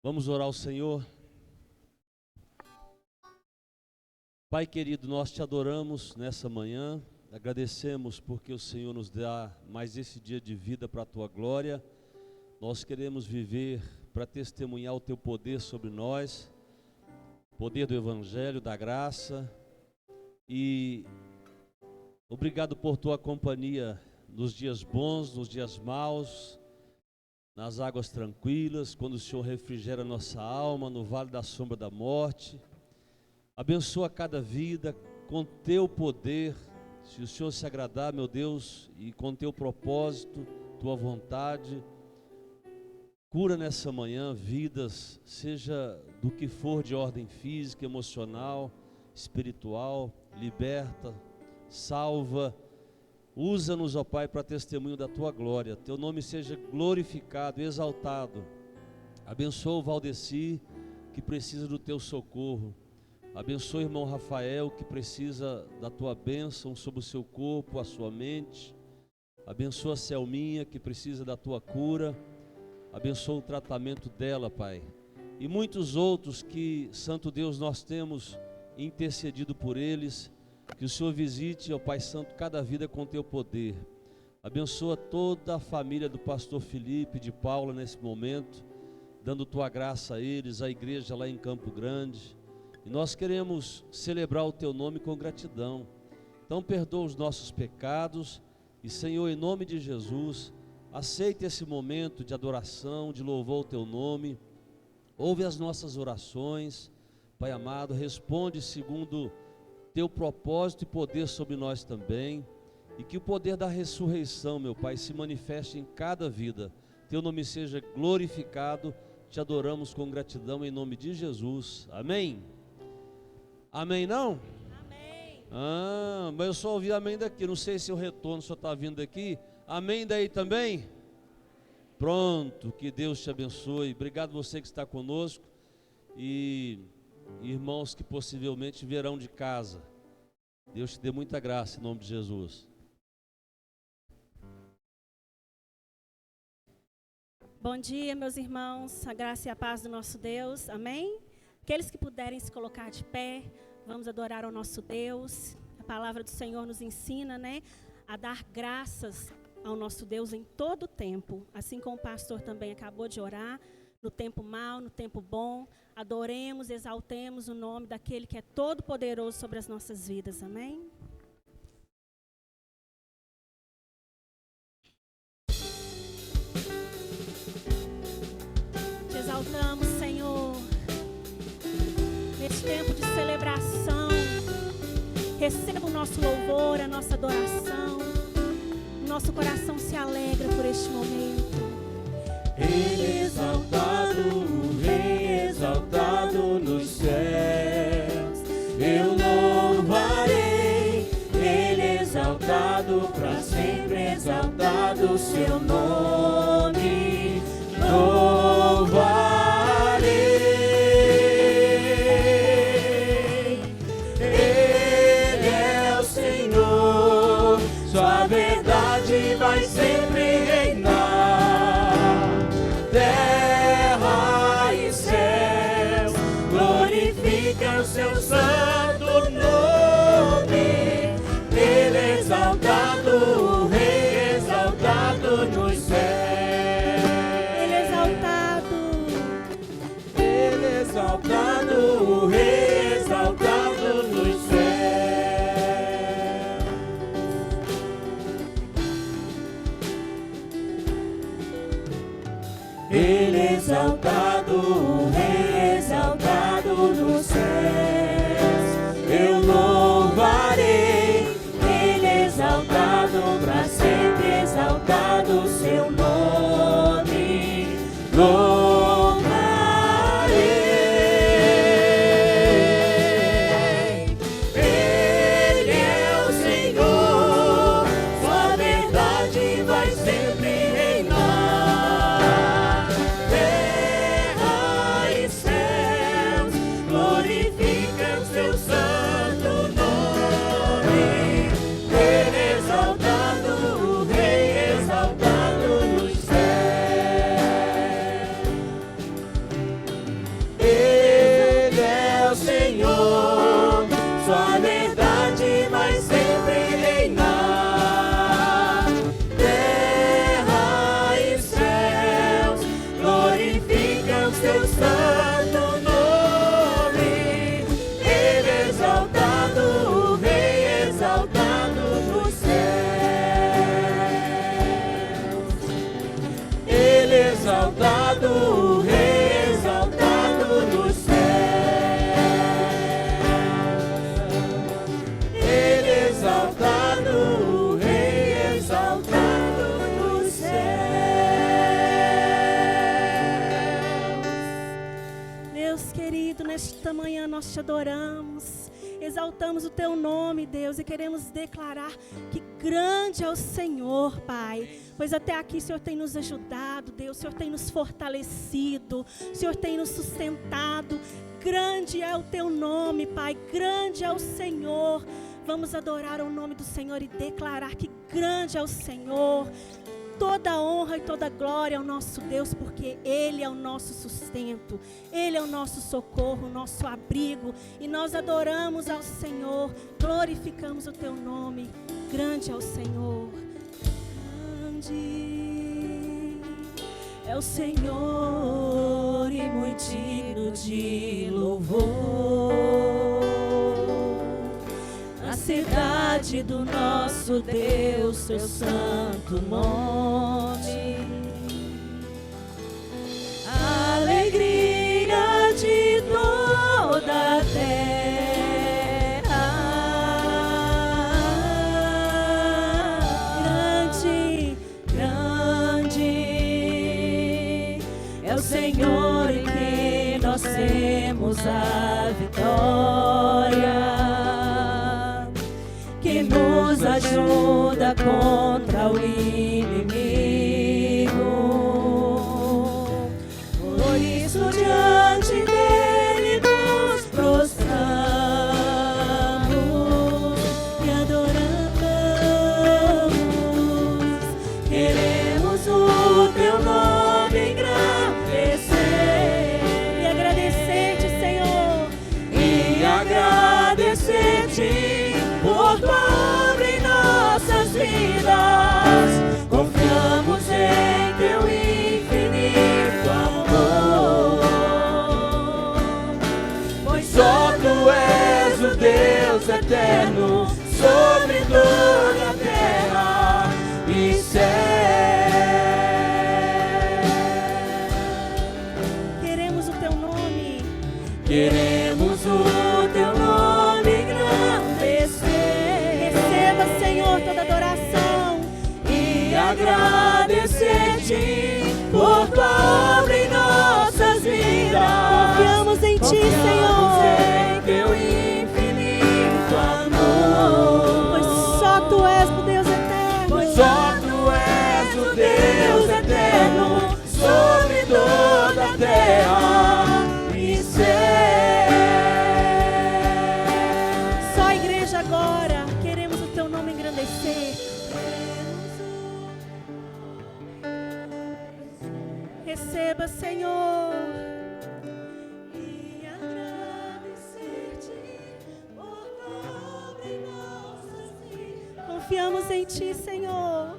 Vamos orar ao Senhor. Pai querido, nós te adoramos nessa manhã, agradecemos porque o Senhor nos dá mais esse dia de vida para a tua glória. Nós queremos viver para testemunhar o teu poder sobre nós, poder do Evangelho, da graça, e obrigado por tua companhia nos dias bons, nos dias maus, nas águas tranquilas, quando o Senhor refrigera nossa alma, no vale da sombra da morte. Abençoa cada vida com teu poder, se o Senhor se agradar, meu Deus, e com teu propósito, tua vontade. Cura nessa manhã vidas, seja do que for de ordem física, emocional, espiritual, liberta, salva. Usa-nos, ó Pai, para testemunho da tua glória. Teu nome seja glorificado, exaltado. Abençoa o Valdeci, que precisa do teu socorro. Abençoa o irmão Rafael, que precisa da tua bênção sobre o seu corpo, a sua mente. Abençoa a Selminha, que precisa da tua cura. Abençoa o tratamento dela, Pai. E muitos outros que, Santo Deus, nós temos intercedido por eles. Que o Senhor visite, ó Pai Santo, cada vida com teu poder. Abençoa toda a família do pastor Felipe, de Paula nesse momento, dando tua graça a eles, a igreja lá em Campo Grande. E nós queremos celebrar o teu nome com gratidão. Então perdoa os nossos pecados e, Senhor, em nome de Jesus, aceita esse momento de adoração, de louvor ao teu nome. Ouve as nossas orações, Pai amado, responde segundo teu propósito e poder sobre nós também, e que o poder da ressurreição, meu Pai, se manifeste em cada vida. Teu nome seja glorificado. Te adoramos com gratidão em nome de Jesus. Amém? Amém não? Amém. Mas eu só ouvi amém daqui, não sei se o retorno só está vindo daqui. Amém daí também? Pronto, que Deus te abençoe. Obrigado você que está conosco e irmãos que possivelmente vierão de casa. Deus te dê muita graça em nome de Jesus. Bom dia, meus irmãos, a graça e a paz do nosso Deus, amém? Aqueles que puderem se colocar de pé, vamos adorar ao nosso Deus. A palavra do Senhor nos ensina, a dar graças ao nosso Deus em todo o tempo, assim como o pastor também acabou de orar, no tempo mau, no tempo bom. Adoremos, exaltemos o nome daquele que é todo poderoso sobre as nossas vidas, amém? Te exaltamos, Senhor, neste tempo de celebração. Receba o nosso louvor, a nossa adoração. Nosso coração se alegra por este momento. Ele exaltado, o Rei exaltado nos céus, eu louvarei. Ele exaltado, para sempre exaltado, seu nome louvarei. Ele é o Senhor, sua verdade vai sempre reinar. Terra e céus glorificam seu santo nome. Ele é exaltado, o Rei exaltado nos céus. Ele é exaltado. Ele é exaltado, o Rei exaltado nos céus. Ele é exaltado, o Rei exaltado nos céus, eu louvarei. Ele é exaltado, para sempre exaltado, seu nome louvarei. Ele é o Senhor, sua verdade vai sempre reinar. Terra exaltado, o Rei exaltado nos céus. Ele exaltado, o Rei exaltado nos céus. Deus querido, nesta manhã nós te adoramos, exaltamos o teu nome, Deus, e queremos declarar que grande é o Senhor, Pai, pois até aqui o Senhor tem nos ajudado, Deus, o Senhor tem nos fortalecido, o Senhor tem nos sustentado. Grande é o teu nome, Pai, grande é o Senhor. Vamos adorar o nome do Senhor e declarar que grande é o Senhor. Toda honra e toda glória ao nosso Deus, porque Ele é o nosso sustento, Ele é o nosso socorro, o nosso abrigo, e nós adoramos ao Senhor, glorificamos o Teu nome. Grande é o Senhor, grande é o Senhor e muito digno de louvor. Na cidade do nosso Deus, seu santo monte, a alegria de toda a terra. Grande, grande é o Senhor em que nós temos a vitória, que nos ajuda contra o inimigo. Por isso diante dele nos prostramos e adoramos. Queremos o teu nome engrandecer e agradecer-te, Senhor, e agradecer-te por tua obra em nossas vidas. Confiamos em teu infinito amor, pois só tu és o Deus eterno sobre toda a terra e céu. Queremos o teu nome, queremos o teu nome engrandecer. Receba, Senhor, toda adoração e agradecer-te por tua obra em nossas vidas. Confiamos em ti, Senhor, em teu infinito amor, pois só tu és o Deus eterno, pois só tu és o Deus eterno sobre toda a terra e céu. Só a igreja agora, queremos o teu nome engrandecer. Receba, Senhor, e agradecer-te por tua obra em nossas vidas. Confiamos em ti, Senhor.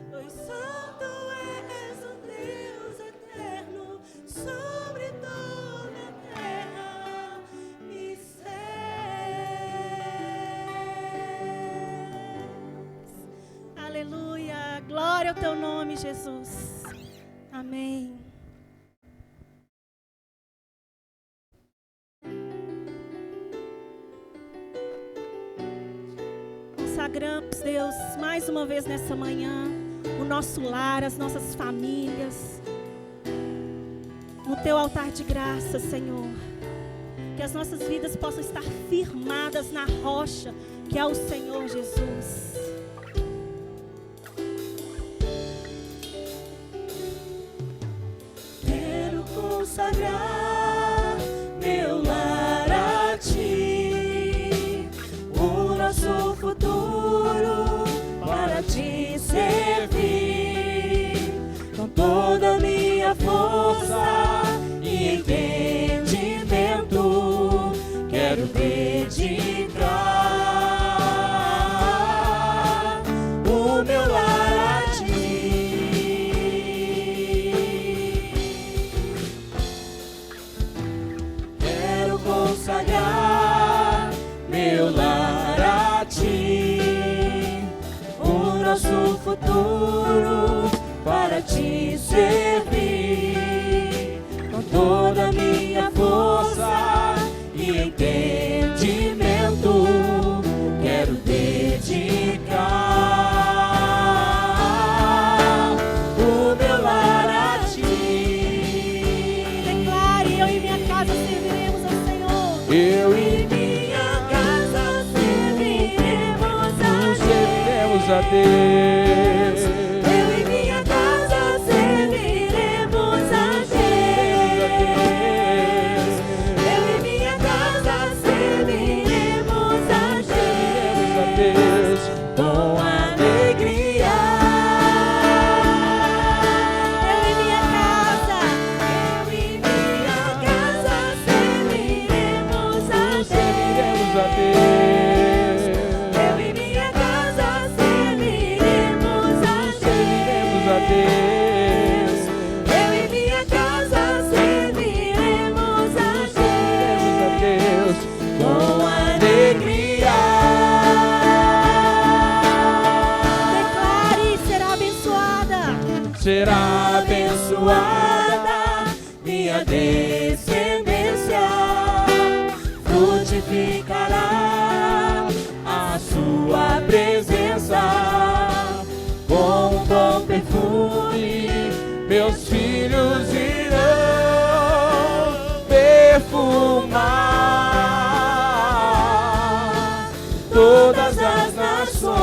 Pois só tu és o Deus eterno sobre toda a terra e céus. Aleluia, glória ao teu nome, Jesus. Amém. Consagramos, Deus, mais uma vez nessa manhã, o nosso lar, as nossas famílias, no teu altar de graça, Senhor. Que as nossas vidas possam estar firmadas na rocha, que é o Senhor Jesus. Quero consagrar meu lar a ti, o nosso futuro para te servir, com toda a minha força e entendimento. Quero dedicar o meu lar a ti. Quero consagrar meu lar a ti. te servir com toda a minha força e entendimento. Quero dedicar o meu lar a ti. Declare: eu e minha casa serviremos ao Senhor. Eu e minha casa serviremos a Deus. Eu e minha casa serviremos a Deus. Eu e minha casa serviremos a Deus com alegria. Eu e minha casa serviremos a Deus. Eu e minha casa serviremos a Deus. Eu e minha casa serviremos a Deus com alegria. declare: será abençoada. Será abençoada minha descendência, frutificará a sua presença. Com um bom perfume, meus filhos irão perfumar todas as nações.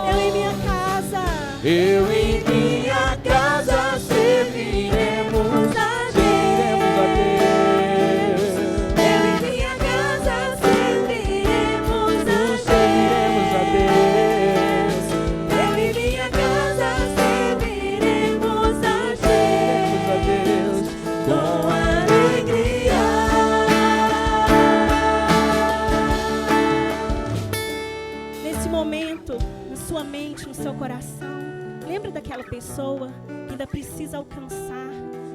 Eu e minha casa. Eu e minha casa serviremos a Deus. Eu e minha casa serviremos a Deus. Eu e minha casa serviremos a Deus com alegria. Nesse momento, na sua mente, no seu coração, lembra daquela pessoa que ainda precisa alcançar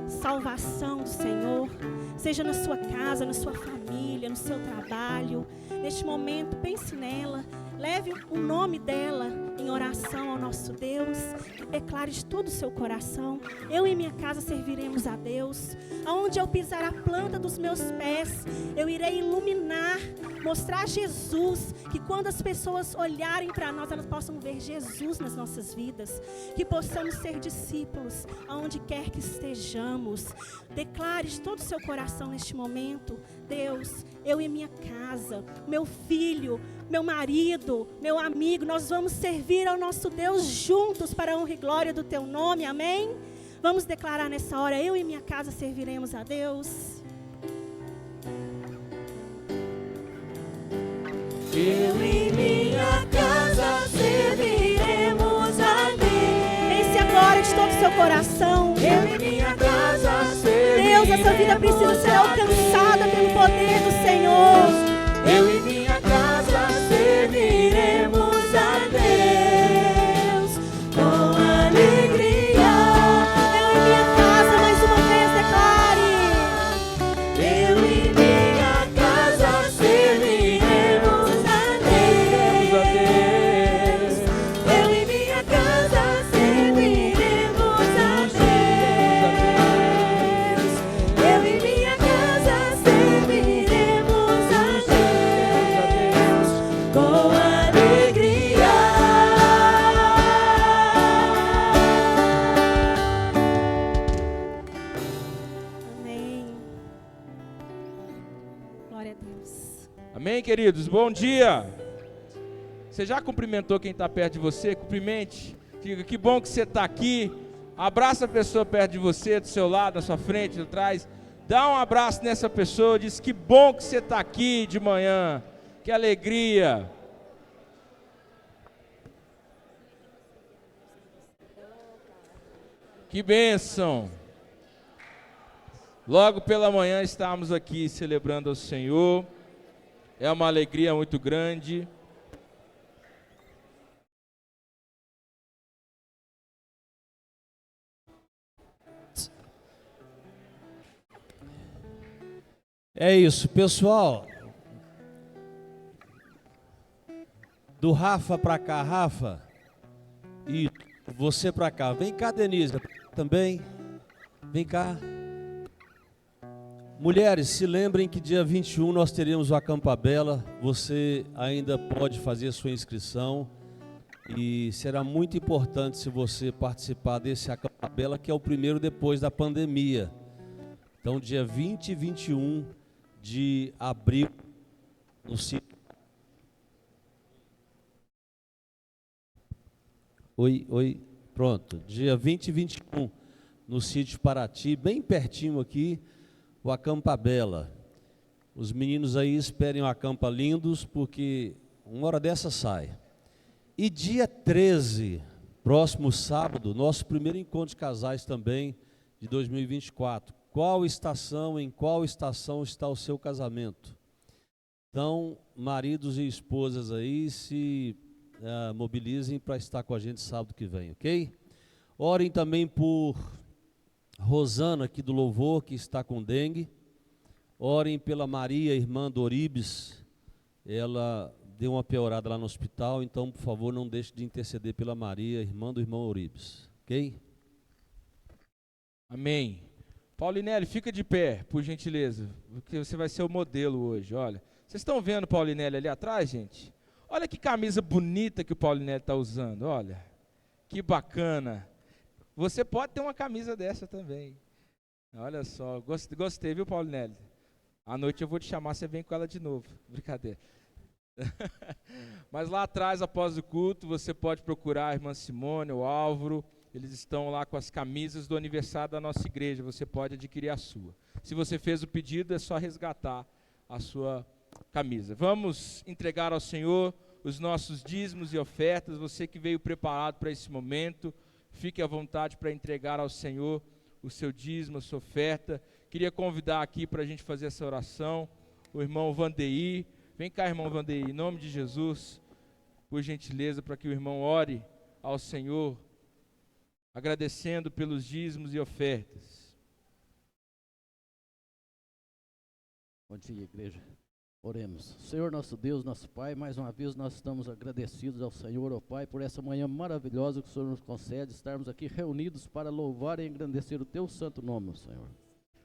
salvação do Senhor, seja na sua casa, na sua família, no seu trabalho. Neste momento, pense nela, leve o nome dela em oração ao nosso Deus, e declare de todo o seu coração: eu e minha casa serviremos a Deus. Aonde eu pisar a planta dos meus pés, eu irei iluminar, mostrar Jesus, que quando as pessoas olharem para nós, elas possam ver Jesus nas nossas vidas, que possamos ser discípulos aonde quer que estejamos. Declare de todo o seu coração neste momento: Deus, eu e minha casa, meu filho, meu marido, meu amigo, nós vamos servir ao nosso Deus juntos para a honra e glória do teu nome, amém? Vamos declarar nessa hora: eu e minha casa serviremos a Deus. Eu e minha casa serviremos a Deus. Pense agora de todo o seu coração. Eu e minha casa serviremos Deus, essa vida precisa ser alcançada pelo poder do Senhor. Eu e minha casa serviremos a Deus com alegria. Eu e minha casa, mais uma vez, declare: eu e minha casa serviremos a Deus. Eu e minha casa serviremos a Deus. Eu e minha casa serviremos a Deus com alegria. amém. Glória a Deus. Amém, queridos? Bom dia! Você já cumprimentou quem está perto de você? Cumprimente. Diga: que bom que você está aqui. Abraça a pessoa perto de você, do seu lado, na sua frente, atrás. Dá um abraço nessa pessoa. Diz: que bom que você está aqui de manhã. Que alegria. Que bênção. Logo pela manhã estamos aqui celebrando ao Senhor. É uma alegria muito grande. É isso, pessoal. Do Rafa para cá, Rafa, E você para cá. Vem cá, Denise, também. Vem cá. Mulheres, se lembrem que dia 21 nós teremos o Acampa Bela. Você ainda pode fazer sua inscrição. E será muito importante se você participar desse Acampa Bela, que é o primeiro depois da pandemia. Então, dia 20 e 21 de abril, no sítio. Oi, pronto. Dia 20 e 21, no sítio Paraty, bem pertinho aqui, o Acampa Bela. Os meninos aí esperem o Acampa lindos, porque uma hora dessa sai. E dia 13, próximo sábado, nosso primeiro encontro de casais também, de 2024. Em qual estação está o seu casamento? Então, maridos e esposas aí, se mobilizem para estar com a gente sábado que vem, ok? Orem também por Rosana aqui do Louvor, que está com dengue. Orem pela Maria, irmã do Oribes. Ela deu uma piorada lá no hospital, então, por favor, não deixe de interceder pela Maria, irmã do irmão Oribes, ok? Amém. Paulinelli, fica de pé, por gentileza, porque você vai ser o modelo hoje, olha. Vocês estão vendo o Paulinelli ali atrás, gente? Olha que camisa bonita que o Paulinelli está usando, olha. Que bacana. Você pode ter uma camisa dessa também. Olha só, gostei, viu, Paulinelli? À noite eu vou te chamar, você vem com ela de novo. Brincadeira. Mas lá atrás, após o culto, você pode procurar a irmã Simone, o Álvaro. Eles estão lá com as camisas do aniversário da nossa igreja. Você pode adquirir a sua. Se você fez o pedido, é só resgatar a sua camisa. Vamos entregar ao Senhor os nossos dízimos e ofertas. Você que veio preparado para esse momento, fique à vontade para entregar ao Senhor o seu dízimo, a sua oferta. Queria convidar aqui para a gente fazer essa oração o irmão Vandeir. Vem cá, irmão Vandeir, em nome de Jesus, por gentileza, para que o irmão ore ao Senhor, agradecendo pelos dízimos e ofertas. Bom dia, igreja. Oremos. Senhor nosso Deus, nosso Pai, mais uma vez nós estamos agradecidos ao Senhor, ó Pai, por essa manhã maravilhosa que o Senhor nos concede, estarmos aqui reunidos para louvar e engrandecer o Teu santo nome, Senhor.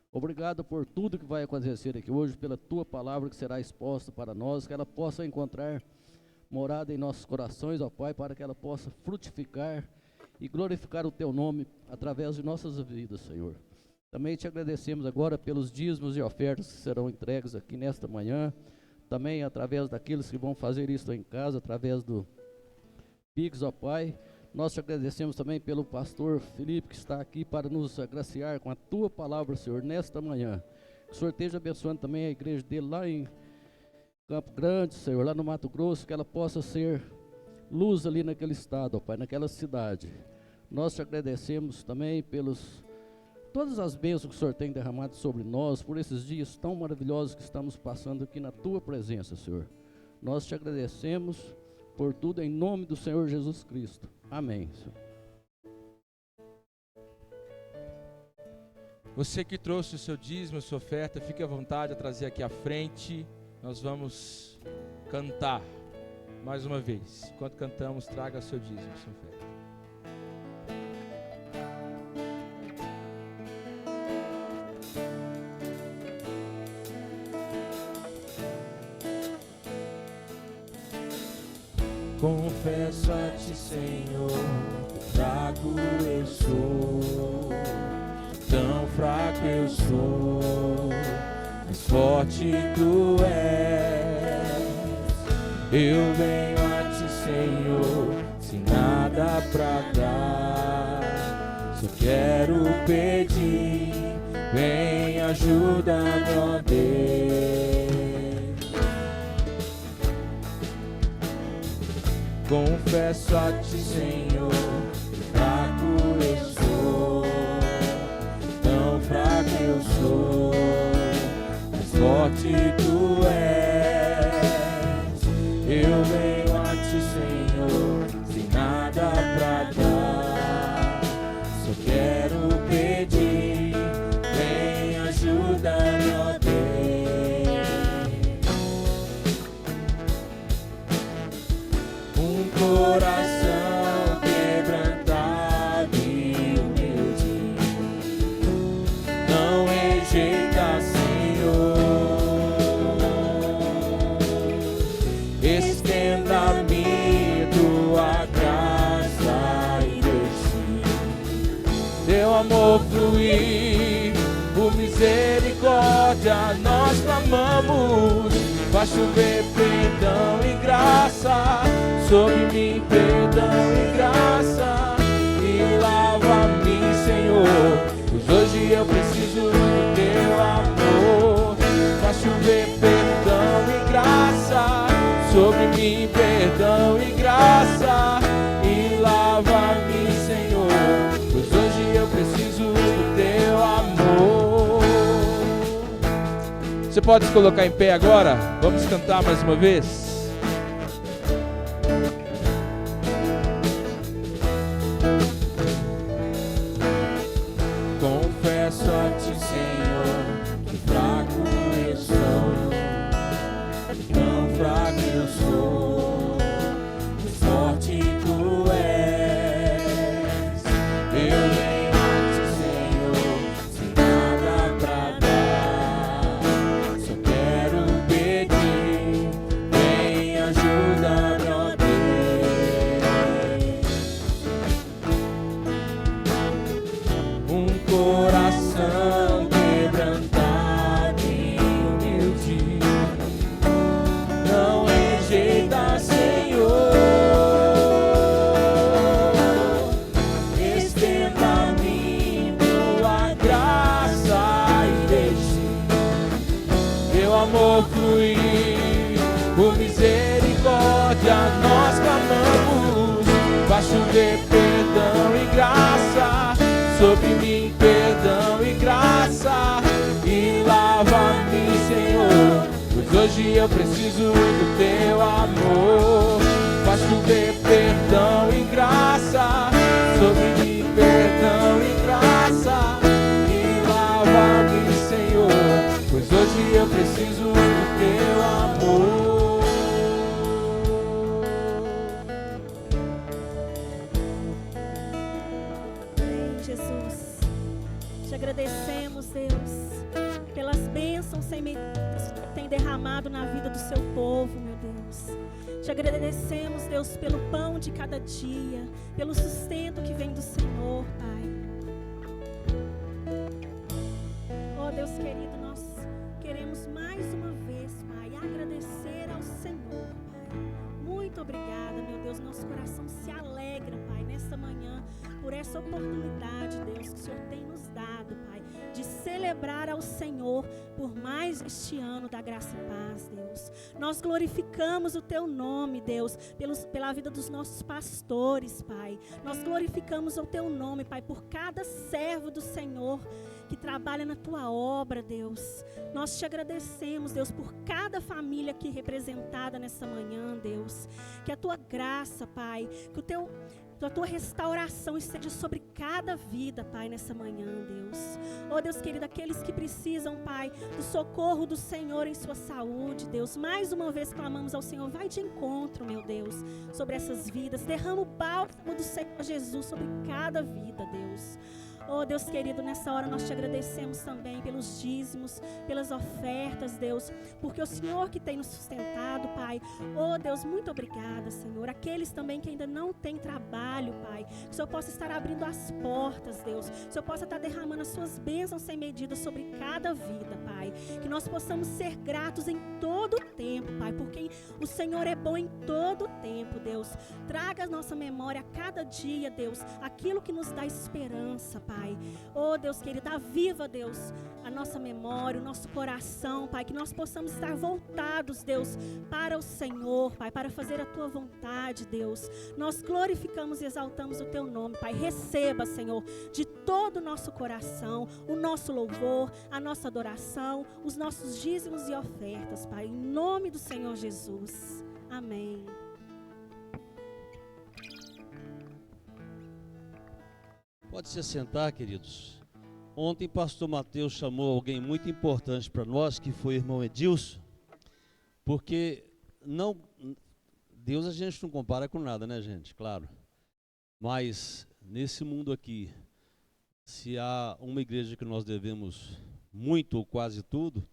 Obrigado por tudo que vai acontecer aqui hoje, pela Tua palavra que será exposta para nós, que ela possa encontrar morada em nossos corações, ó Pai, para que ela possa frutificar e glorificar o Teu nome através de nossas vidas, Senhor. Também te agradecemos agora pelos dízimos e ofertas que serão entregues aqui nesta manhã, também através daqueles que vão fazer isso em casa, através do Pix, ó Pai. Nós te agradecemos também pelo pastor Felipe, que está aqui para nos agraciar com a Tua palavra, Senhor, nesta manhã. Que o Senhor esteja abençoando também a igreja dele lá em Campo Grande, Senhor, lá no Mato Grosso, que ela possa ser luz ali naquele estado, ó Pai, naquela cidade. Nós te agradecemos também todas as bênçãos que o Senhor tem derramado sobre nós, por esses dias tão maravilhosos que estamos passando aqui na Tua presença, Senhor. Nós te agradecemos por tudo em nome do Senhor Jesus Cristo. Amém, Senhor. Você que trouxe o seu dízimo, a sua oferta, fique à vontade a trazer aqui à frente. Nós vamos cantar mais uma vez. Enquanto cantamos, traga o seu dízimo, a sua oferta. Confesso a Ti, Senhor, fraco eu sou, tão fraco eu sou, mas forte Tu és. Eu venho a Ti, Senhor, sem nada pra dar, só quero pedir, vem ajuda-me, ó Deus. Confesso a Ti, Senhor, que fraco eu sou, tão fraco eu sou, mas forte Tu és. Eu venho a Ti, Senhor, sem nada pra dar, só quero pedir, vem ajuda-me, ó Deus. Coração quebrantado amor fluir, por misericórdia nós clamamos. Faz chover perdão e graça sobre mim, perdão e graça, e lava-me, Senhor, pois hoje eu preciso do teu amor. Faz chover perdão e graça sobre mim, perdão e graça, e lava-me, Senhor, pois hoje eu preciso do teu amor. Você pode se colocar em pé agora? Vamos cantar mais uma vez? Confesso a ti, Senhor, que fraco eu sou, tão fraco eu sou, forte tu és. Eu venho a ti, Senhor, sem nada pra dar, só quero pedir, vem ajuda-me, ó Deus. Um coração quebrantado e humilde, não rejeita, Senhor. Estenda a mim tua graça e deixe teu amor fluir, por misericórdia nós clamamos. Faz chover perdão e graça sobre mim, perdão e graça, e lava-me, Senhor, pois hoje eu preciso do teu amor. Faz chover perdão e graça sobre mim, perdão e graça, e lava-me, Senhor, pois hoje eu preciso do teu amor. Amém, Jesus. Te agradecemos, Deus, pelas bênçãos sem medidas que tem derramado na vida do seu povo, meu Deus. Te agradecemos, Deus, pelo pão de cada dia, pelo sustento que vem do Senhor, Pai. Oh, Deus querido, nós queremos mais uma vez, Pai, agradecer ao Senhor, Pai. Muito obrigada, meu Deus. Nosso coração se alegra, Pai, nesta manhã, por essa oportunidade, Deus, que o Senhor tem nos dado, Pai, de celebrar ao Senhor por mais este ano da graça e paz, Deus. Nós glorificamos o Teu nome, Deus, pela vida dos nossos pastores, Pai. Nós glorificamos o Teu nome, Pai, por cada servo do Senhor que trabalha na Tua obra, Deus. Nós Te agradecemos, Deus, por cada família aqui representada nessa manhã, Deus. Que a Tua graça, Pai, que a Tua restauração esteja sobre cada vida, Pai, nessa manhã, Deus. Oh, Deus querido, aqueles que precisam, Pai, do socorro do Senhor em sua saúde, Deus. Mais uma vez clamamos ao Senhor, vai de encontro, meu Deus, sobre essas vidas. Derrama o bálsamo do Senhor Jesus sobre cada vida, Deus. Oh, Deus querido, nessa hora nós Te agradecemos também pelos dízimos, pelas ofertas, Deus, porque o Senhor que tem nos sustentado, Pai. Oh, Deus, muito obrigada, Senhor. Aqueles também que ainda não têm trabalho, Pai, que o Senhor possa estar abrindo as portas, Deus. Que o Senhor possa estar derramando as Suas bênçãos sem medida sobre cada vida, Pai. Que nós possamos ser gratos em todo o tempo, Pai, porque o Senhor é bom em todo o tempo, Deus. Traga à nossa memória a cada dia, Deus, aquilo que nos dá esperança, Pai. Oh, Deus querido, aviva, Deus, a nossa memória, o nosso coração, Pai, que nós possamos estar voltados, Deus, para o Senhor, Pai, para fazer a Tua vontade, Deus. Nós glorificamos e exaltamos o Teu nome, Pai. Receba, Senhor, de todo o nosso coração, o nosso louvor, a nossa adoração, os nossos dízimos e ofertas, Pai, em nome do Senhor Jesus. Amém. Pode se sentar, queridos. Ontem, pastor Mateus chamou alguém muito importante para nós, que foi o irmão Edilson, porque Deus a gente não compara com nada, né, gente? Claro. Mas, nesse mundo aqui, se há uma igreja que nós devemos muito ou quase tudo,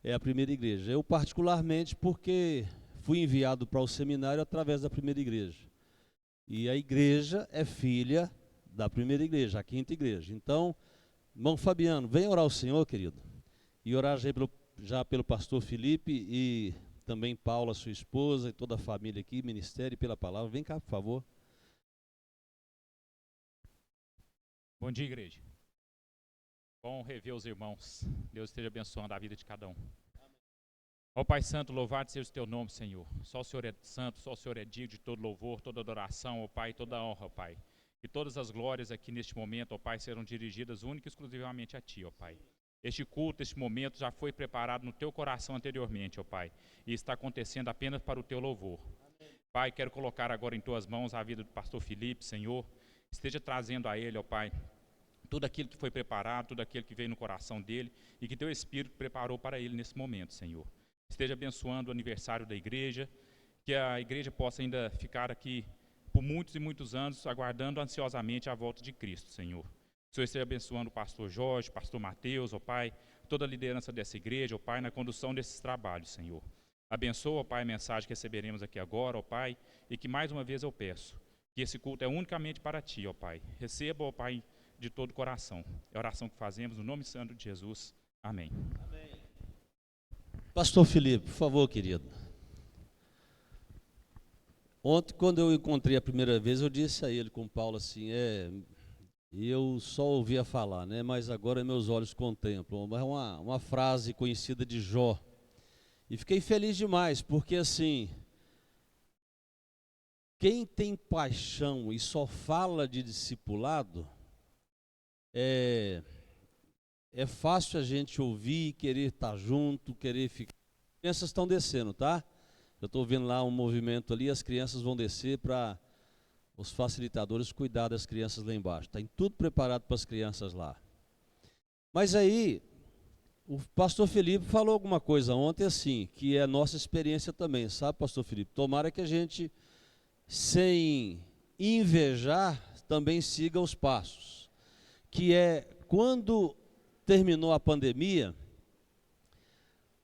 é a primeira igreja. Eu, particularmente, porque fui enviado para o seminário através da primeira igreja. E a igreja é filha da primeira igreja, a quinta igreja. Então, Irmão Fabiano, vem orar ao Senhor, querido, e orar já pelo pastor Felipe e também Paula, sua esposa, e toda a família aqui, ministério e pela palavra. Vem cá, por favor. Bom dia, igreja. Bom rever os irmãos. Deus esteja abençoando a vida de cada um. Ó Pai Santo, louvado seja o teu nome, Senhor. Só o Senhor é santo, só o Senhor é digno de todo louvor, toda adoração, ó Pai, toda honra, ó Pai. E todas as glórias aqui neste momento, ó Pai, serão dirigidas única e exclusivamente a Ti, ó Pai. Este culto, este momento já foi preparado no Teu coração anteriormente, ó Pai, e está acontecendo apenas para o Teu louvor. Pai, quero colocar agora em Tuas mãos a vida do pastor Felipe, Senhor. Esteja trazendo a ele, ó Pai, tudo aquilo que foi preparado, tudo aquilo que veio no coração dele e que Teu Espírito preparou para ele nesse momento, Senhor. Esteja abençoando o aniversário da igreja, que a igreja possa ainda ficar aqui por muitos e muitos anos, aguardando ansiosamente a volta de Cristo, Senhor. O Senhor esteja abençoando o pastor Jorge, o pastor Mateus, ó Pai, toda a liderança dessa igreja, ó Pai, na condução desses trabalhos, Senhor. Abençoa, ó Pai, a mensagem que receberemos aqui agora, ó Pai, e que mais uma vez eu peço, que esse culto é unicamente para Ti, ó Pai. Receba, ó Pai, de todo o coração. É a oração que fazemos no nome santo de Jesus. Amém. Amém. Pastor Felipe, por favor, querido. Ontem, quando eu encontrei a primeira vez, eu disse a ele com Paulo assim, e eu só ouvia falar, né? Mas agora meus olhos contemplam. É uma frase conhecida de Jó. E fiquei feliz demais, porque assim, quem tem paixão e só fala de discipulado, é fácil a gente ouvir, querer estar junto, querer ficar. As crianças estão descendo, tá? Eu estou vendo lá um movimento ali, as crianças vão descer para os facilitadores cuidar das crianças lá embaixo. Está tudo preparado para as crianças lá. Mas aí, o pastor Felipe falou alguma coisa ontem assim, que é a nossa experiência também, sabe, pastor Felipe? Tomara que a gente, sem invejar, também siga os passos. Que é, quando terminou a pandemia,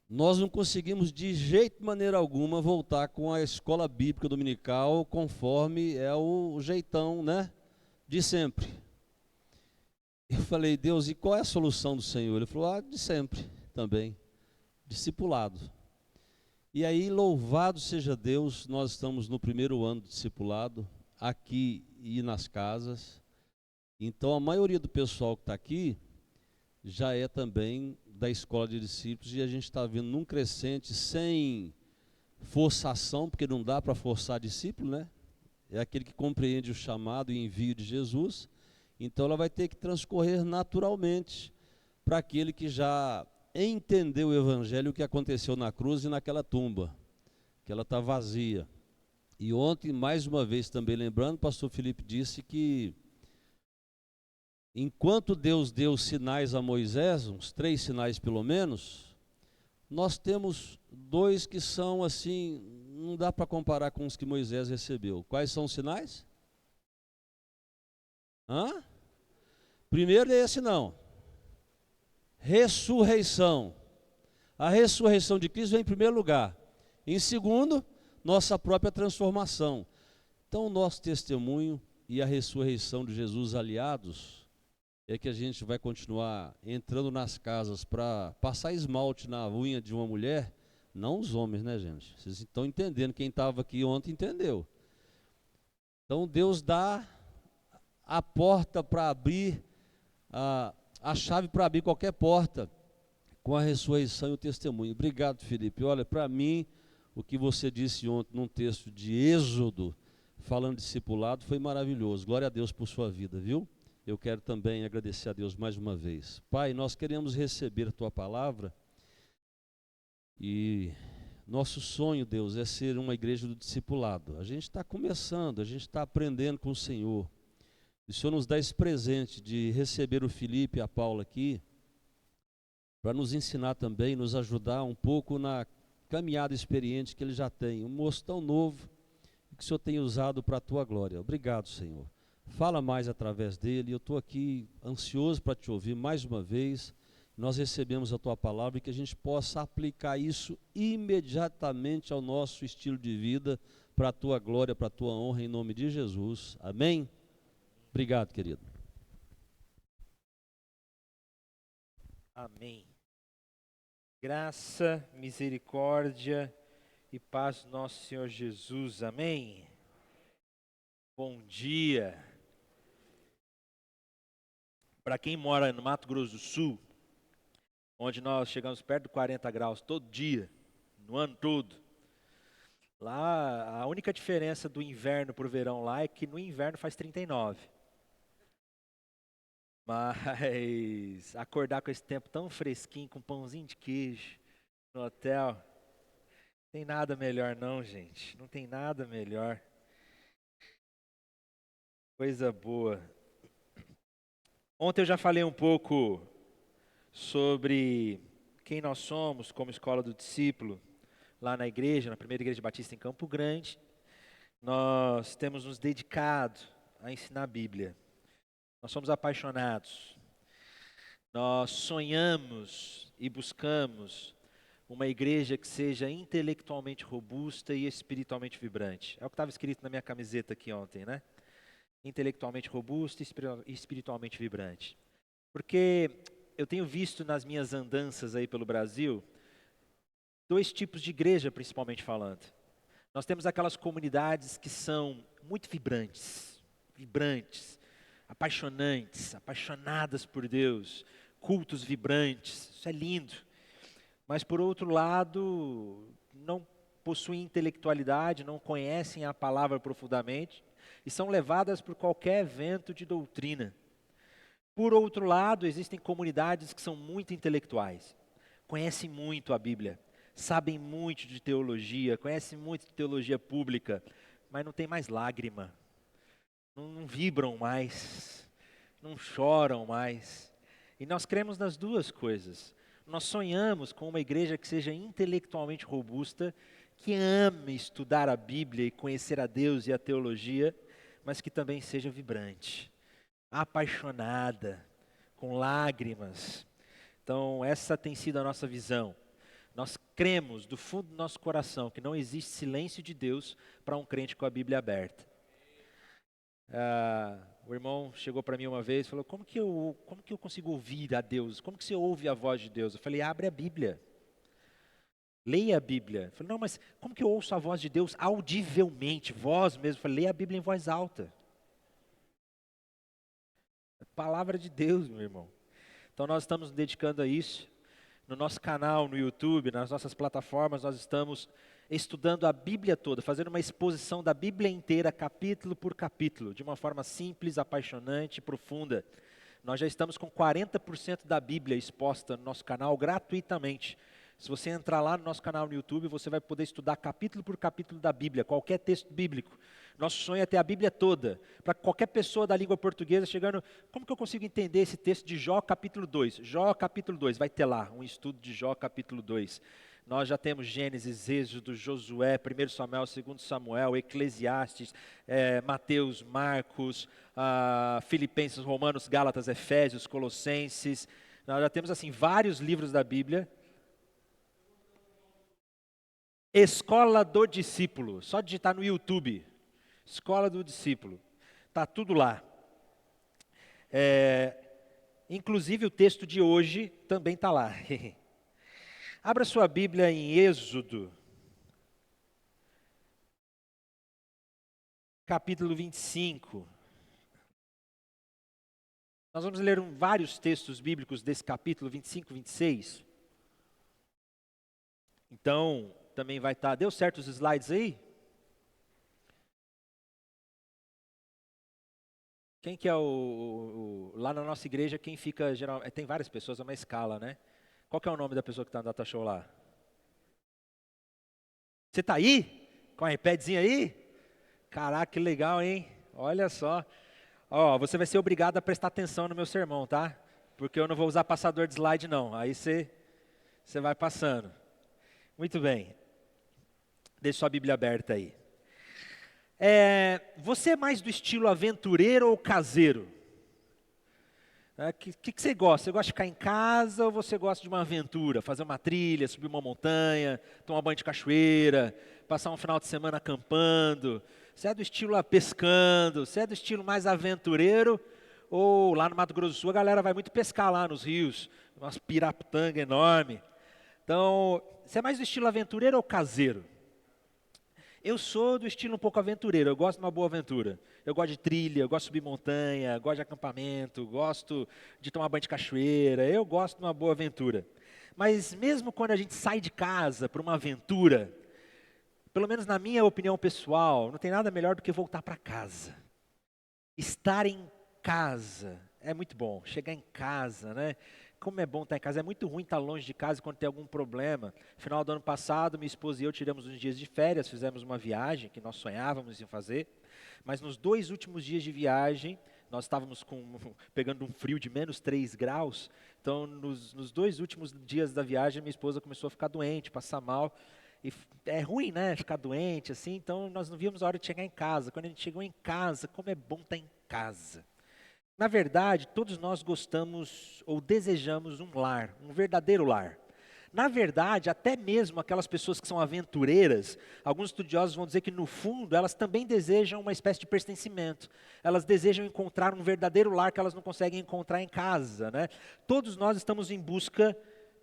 nós não conseguimos de jeito, maneira alguma, voltar com a escola bíblica dominical conforme é o jeitão, né, de sempre. Eu falei, Deus, e qual é a solução do Senhor? Ele falou, de sempre também, discipulado. E aí, louvado seja Deus, nós estamos no primeiro ano de discipulado, aqui e nas casas. Então, a maioria do pessoal que está aqui já é também da escola de discípulos, e a gente está vendo num crescente sem forçação, porque não dá para forçar discípulo, né? É aquele que compreende o chamado e envio de Jesus, então ela vai ter que transcorrer naturalmente para aquele que já entendeu o evangelho, o que aconteceu na cruz e naquela tumba, que ela está vazia. E ontem, mais uma vez também lembrando, o pastor Felipe disse que enquanto Deus deu sinais a Moisés, uns 3 sinais pelo menos, nós temos 2 que são assim, não dá para comparar com os que Moisés recebeu. Quais são os sinais? Primeiro é esse não. Ressurreição. A ressurreição de Cristo vem em primeiro lugar. Em segundo, nossa própria transformação. Então, o nosso testemunho e a ressurreição de Jesus aliados, é que a gente vai continuar entrando nas casas para passar esmalte na unha de uma mulher, não os homens, né, gente? Vocês estão entendendo, quem estava aqui ontem entendeu. Então Deus dá a porta para abrir, a chave para abrir qualquer porta, com a ressurreição e o testemunho. Obrigado, Felipe. Olha, para mim, o que você disse ontem num texto de Êxodo, falando de discipulado, foi maravilhoso. Glória a Deus por sua vida, viu? Eu quero também agradecer a Deus mais uma vez. Pai, nós queremos receber a Tua palavra e nosso sonho, Deus, é ser uma igreja do discipulado. A gente está começando, a gente está aprendendo com o Senhor. E o Senhor nos dá esse presente de receber o Felipe e a Paula aqui, para nos ensinar também, nos ajudar um pouco na caminhada experiente que ele já tem. Um moço tão novo, que o Senhor tem usado para a Tua glória. Obrigado, Senhor. Fala mais através dele, eu estou aqui ansioso para te ouvir mais uma vez. Nós recebemos a Tua palavra e que a gente possa aplicar isso imediatamente ao nosso estilo de vida, para a Tua glória, para a Tua honra, em nome de Jesus. Amém? Obrigado, querido. Amém. Graça, misericórdia e paz do nosso Senhor Jesus. Amém. Bom dia. Para quem mora no Mato Grosso do Sul, onde nós chegamos perto de 40 graus todo dia, no ano todo, lá a única diferença do inverno para o verão lá é que no inverno faz 39. Mas acordar com esse tempo tão fresquinho, com pãozinho de queijo no hotel, não tem nada melhor não, gente. Não tem nada melhor. Coisa boa. Ontem eu já falei um pouco sobre quem nós somos como Escola do Discípulo, lá na igreja, na primeira igreja batista em Campo Grande. Nós temos nos dedicado a ensinar a Bíblia. Nós somos apaixonados. Nós sonhamos e buscamos uma igreja que seja intelectualmente robusta e espiritualmente vibrante. É o que estava escrito na minha camiseta aqui ontem, né? Intelectualmente robusta e espiritualmente vibrante. Porque eu tenho visto nas minhas andanças aí pelo Brasil, dois tipos de igreja, principalmente falando. Nós temos aquelas comunidades que são muito vibrantes, apaixonadas por Deus, cultos vibrantes, isso é lindo. Mas por outro lado, não possuem intelectualidade, não conhecem a palavra profundamente e são levadas por qualquer vento de doutrina. Por outro lado, existem comunidades que são muito intelectuais, conhecem muito a Bíblia, sabem muito de teologia, conhecem muito de teologia pública, mas não tem mais lágrima. Não vibram mais, não choram mais. E nós cremos nas duas coisas. Nós sonhamos com uma igreja que seja intelectualmente robusta, que ame estudar a Bíblia e conhecer a Deus e a teologia, mas que também seja vibrante, apaixonada, com lágrimas. Então, essa tem sido a nossa visão. Nós cremos do fundo do nosso coração que não existe silêncio de Deus para um crente com a Bíblia aberta. O irmão chegou para mim uma vez e falou, como que eu consigo ouvir a Deus? Como que você ouve a voz de Deus? Eu falei, abre a Bíblia. Leia a Bíblia. Eu falei, não, mas como que eu ouço a voz de Deus audivelmente, voz mesmo? Eu falei, leia a Bíblia em voz alta. É a palavra de Deus, meu irmão. Então nós estamos nos dedicando a isso. No nosso canal, no YouTube, nas nossas plataformas, nós estamos estudando a Bíblia toda, fazendo uma exposição da Bíblia inteira, capítulo por capítulo, de uma forma simples, apaixonante e profunda. Nós já estamos com 40% da Bíblia exposta no nosso canal gratuitamente. Se você entrar lá no nosso canal no YouTube, você vai poder estudar capítulo por capítulo da Bíblia, qualquer texto bíblico. Nosso sonho é ter a Bíblia toda, para qualquer pessoa da língua portuguesa chegando, como que eu consigo entender esse texto de Jó capítulo 2? Jó capítulo 2, vai ter lá um estudo de Jó capítulo 2. Nós já temos Gênesis, Êxodo, Josué, 1 Samuel, 2 Samuel, Eclesiastes, Mateus, Marcos, Filipenses, Romanos, Gálatas, Efésios, Colossenses. Nós já temos assim vários livros da Bíblia. Escola do Discípulo, só digitar no YouTube, Escola do Discípulo, está tudo lá. Inclusive o texto de hoje também está lá. Abra sua Bíblia em Êxodo, capítulo 25. Nós vamos ler vários textos bíblicos desse capítulo 25, 26. Então, também vai estar, deu certo os slides aí? Quem que é lá na nossa igreja, quem fica, geralmente, tem várias pessoas, é uma escala, né? Qual que é o nome da pessoa que está no data show lá? Você está aí? Com a iPadzinho aí? Caraca, que legal, hein? Olha só. Ó, você vai ser obrigado a prestar atenção no meu sermão, tá? Porque eu não vou usar passador de slide não, aí você vai passando. Muito bem. Deixe sua Bíblia aberta aí. Você é mais do estilo aventureiro ou caseiro? O que você gosta? Você gosta de ficar em casa ou você gosta de uma aventura? Fazer uma trilha, subir uma montanha, tomar banho de cachoeira, passar um final de semana acampando? Você é do estilo pescando? Você é do estilo mais aventureiro ou lá no Mato Grosso do Sul a galera vai muito pescar lá nos rios, umas piraputanga enorme. Então, você é mais do estilo aventureiro ou caseiro? Eu sou do estilo um pouco aventureiro, eu gosto de uma boa aventura. Eu gosto de trilha, eu gosto de subir montanha, gosto de acampamento, gosto de tomar banho de cachoeira, eu gosto de uma boa aventura. Mas mesmo quando a gente sai de casa para uma aventura, pelo menos na minha opinião pessoal, não tem nada melhor do que voltar para casa. Estar em casa é muito bom, chegar em casa, né? Como é bom estar em casa, é muito ruim estar longe de casa quando tem algum problema. No final do ano passado, minha esposa e eu tiramos uns dias de férias, fizemos uma viagem que nós sonhávamos em fazer, mas nos 2 últimos dias de viagem, nós estávamos pegando um frio de -3 graus, então nos 2 últimos dias da viagem, minha esposa começou a ficar doente, passar mal, e é ruim, né, ficar doente assim, então nós não víamos a hora de chegar em casa. Quando a gente chegou em casa, como é bom estar em casa. Na verdade, todos nós gostamos ou desejamos um lar, um verdadeiro lar. Na verdade, até mesmo aquelas pessoas que são aventureiras, alguns estudiosos vão dizer que no fundo elas também desejam uma espécie de pertencimento. Elas desejam encontrar um verdadeiro lar que elas não conseguem encontrar em casa, né? Todos nós estamos em busca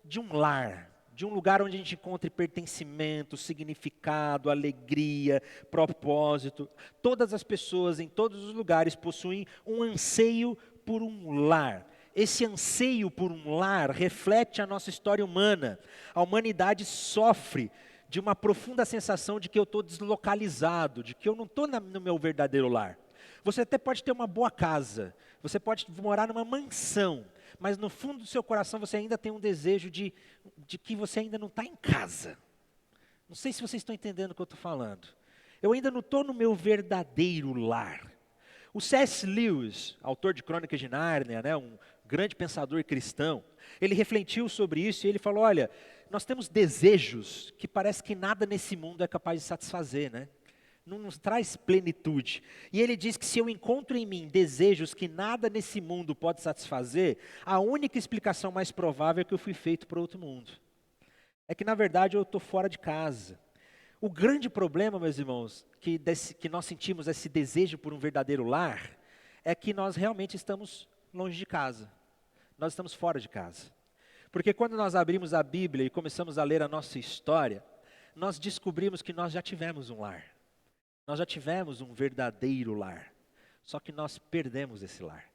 de um lar, de um lugar onde a gente encontre pertencimento, significado, alegria, propósito. Todas as pessoas em todos os lugares possuem um anseio por um lar. Esse anseio por um lar reflete a nossa história humana. A humanidade sofre de uma profunda sensação de que eu estou deslocalizado, de que eu não estou no meu verdadeiro lar. Você até pode ter uma boa casa, você pode morar numa mansão, mas no fundo do seu coração você ainda tem um desejo de que você ainda não está em casa. Não sei se vocês estão entendendo o que eu estou falando. Eu ainda não estou no meu verdadeiro lar. O C.S. Lewis, autor de Crônicas de Nárnia, né, um grande pensador cristão, ele refletiu sobre isso e ele falou, olha, nós temos desejos que parece que nada nesse mundo é capaz de satisfazer, né? Não nos traz plenitude. E ele diz que se eu encontro em mim desejos que nada nesse mundo pode satisfazer, a única explicação mais provável é que eu fui feito para outro mundo. É que na verdade eu estou fora de casa. O grande problema, meus irmãos, que nós sentimos esse desejo por um verdadeiro lar, é que nós realmente estamos longe de casa. Nós estamos fora de casa. Porque quando nós abrimos a Bíblia e começamos a ler a nossa história, nós descobrimos que nós já tivemos um lar. Nós já tivemos um verdadeiro lar, só que nós perdemos esse lar.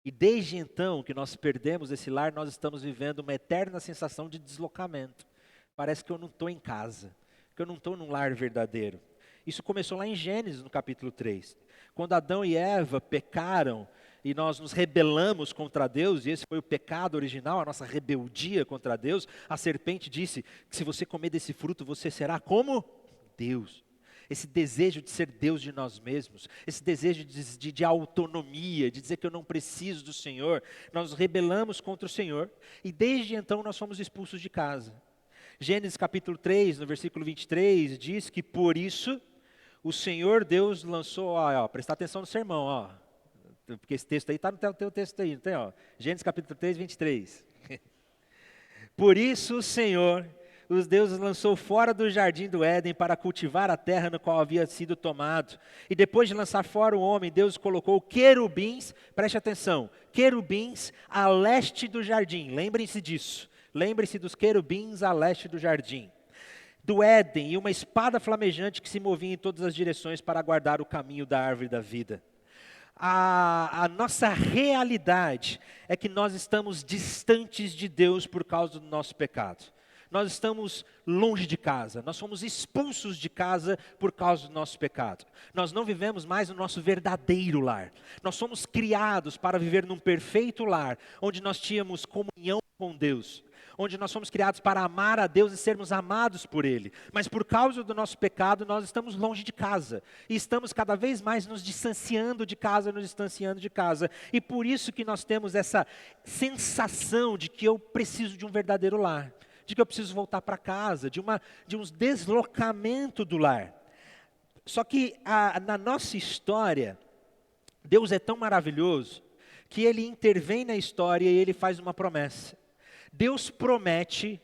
E desde então que nós perdemos esse lar, nós estamos vivendo uma eterna sensação de deslocamento. Parece que eu não estou em casa, que eu não estou num lar verdadeiro. Isso começou lá em Gênesis, no capítulo 3. Quando Adão e Eva pecaram e nós nos rebelamos contra Deus, e esse foi o pecado original, a nossa rebeldia contra Deus, a serpente disse que se você comer desse fruto, você será como Deus. Esse desejo de ser Deus de nós mesmos, esse desejo de autonomia, de dizer que eu não preciso do Senhor, nós nos rebelamos contra o Senhor e desde então nós fomos expulsos de casa. Gênesis capítulo 3, no versículo 23, diz que por isso o Senhor Deus lançou, prestar atenção no sermão, porque esse texto aí está no teu texto aí, não tem? Gênesis capítulo 3, 23. Por isso o Senhor, os deuses lançou fora do jardim do Éden para cultivar a terra no qual havia sido tomado. E depois de lançar fora o homem, Deus colocou querubins, preste atenção, querubins a leste do jardim, lembrem-se disso. Lembre-se dos querubins a leste do jardim, do Éden, e uma espada flamejante que se movia em todas as direções para guardar o caminho da árvore da vida. A nossa realidade é que nós estamos distantes de Deus por causa do nosso pecado. Nós estamos longe de casa, nós somos expulsos de casa por causa do nosso pecado. Nós não vivemos mais no nosso verdadeiro lar. Nós somos criados para viver num perfeito lar, onde nós tínhamos comunhão com Deus, onde nós fomos criados para amar a Deus e sermos amados por Ele. Mas por causa do nosso pecado, nós estamos longe de casa. E estamos cada vez mais nos distanciando de casa, nos distanciando de casa. E por isso que nós temos essa sensação de que eu preciso de um verdadeiro lar, de que eu preciso voltar para casa, de um deslocamento do lar. Só que na nossa história, Deus é tão maravilhoso que Ele intervém na história e Ele faz uma promessa. Deus promete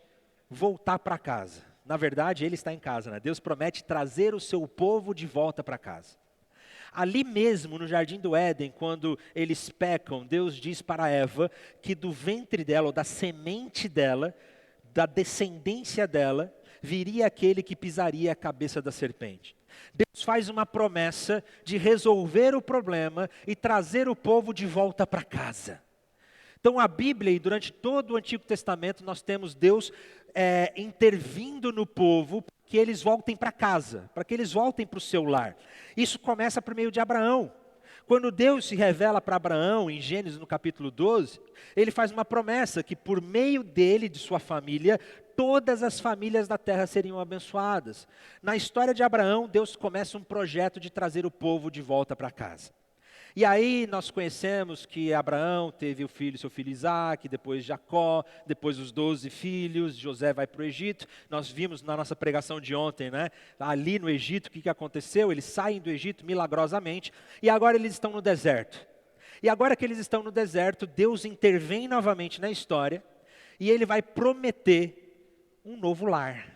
voltar para casa. Na verdade, Ele está em casa, né? Deus promete trazer o seu povo de volta para casa. Ali mesmo, no jardim do Éden, quando eles pecam, Deus diz para Eva que do ventre dela, ou da semente dela, da descendência dela, viria aquele que pisaria a cabeça da serpente. Deus faz uma promessa de resolver o problema e trazer o povo de volta para casa. Então a Bíblia, e durante todo o Antigo Testamento, nós temos Deus intervindo no povo, para que eles voltem para casa, para que eles voltem para o seu lar. Isso começa por meio de Abraão. Quando Deus se revela para Abraão, em Gênesis no capítulo 12, ele faz uma promessa que por meio dele, de sua família, todas as famílias da terra seriam abençoadas. Na história de Abraão, Deus começa um projeto de trazer o povo de volta para casa. E aí nós conhecemos que Abraão teve seu filho Isaac, depois Jacó, depois os 12 filhos, José vai para o Egito. Nós vimos na nossa pregação de ontem, né? Ali no Egito, o que aconteceu? Eles saem do Egito milagrosamente e agora eles estão no deserto. E agora que eles estão no deserto, Deus intervém novamente na história e ele vai prometer um novo lar,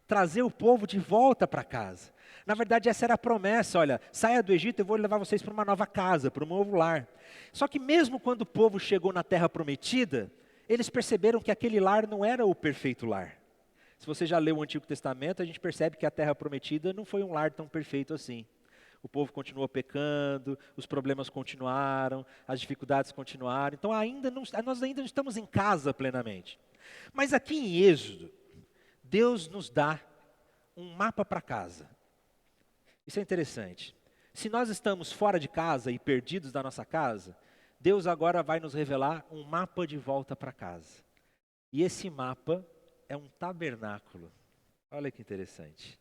trazer o povo de volta para casa. Na verdade, essa era a promessa, olha, saia do Egito, eu vou levar vocês para uma nova casa, para um novo lar. Só que mesmo quando o povo chegou na terra prometida, eles perceberam que aquele lar não era o perfeito lar. Se você já leu o Antigo Testamento, a gente percebe que a terra prometida não foi um lar tão perfeito assim. O povo continuou pecando, os problemas continuaram, as dificuldades continuaram. Então nós ainda não estamos em casa plenamente. Mas aqui em Êxodo, Deus nos dá um mapa para casa. Isso é interessante. Se nós estamos fora de casa e perdidos da nossa casa, Deus agora vai nos revelar um mapa de volta para casa. E esse mapa é um tabernáculo. Olha que interessante.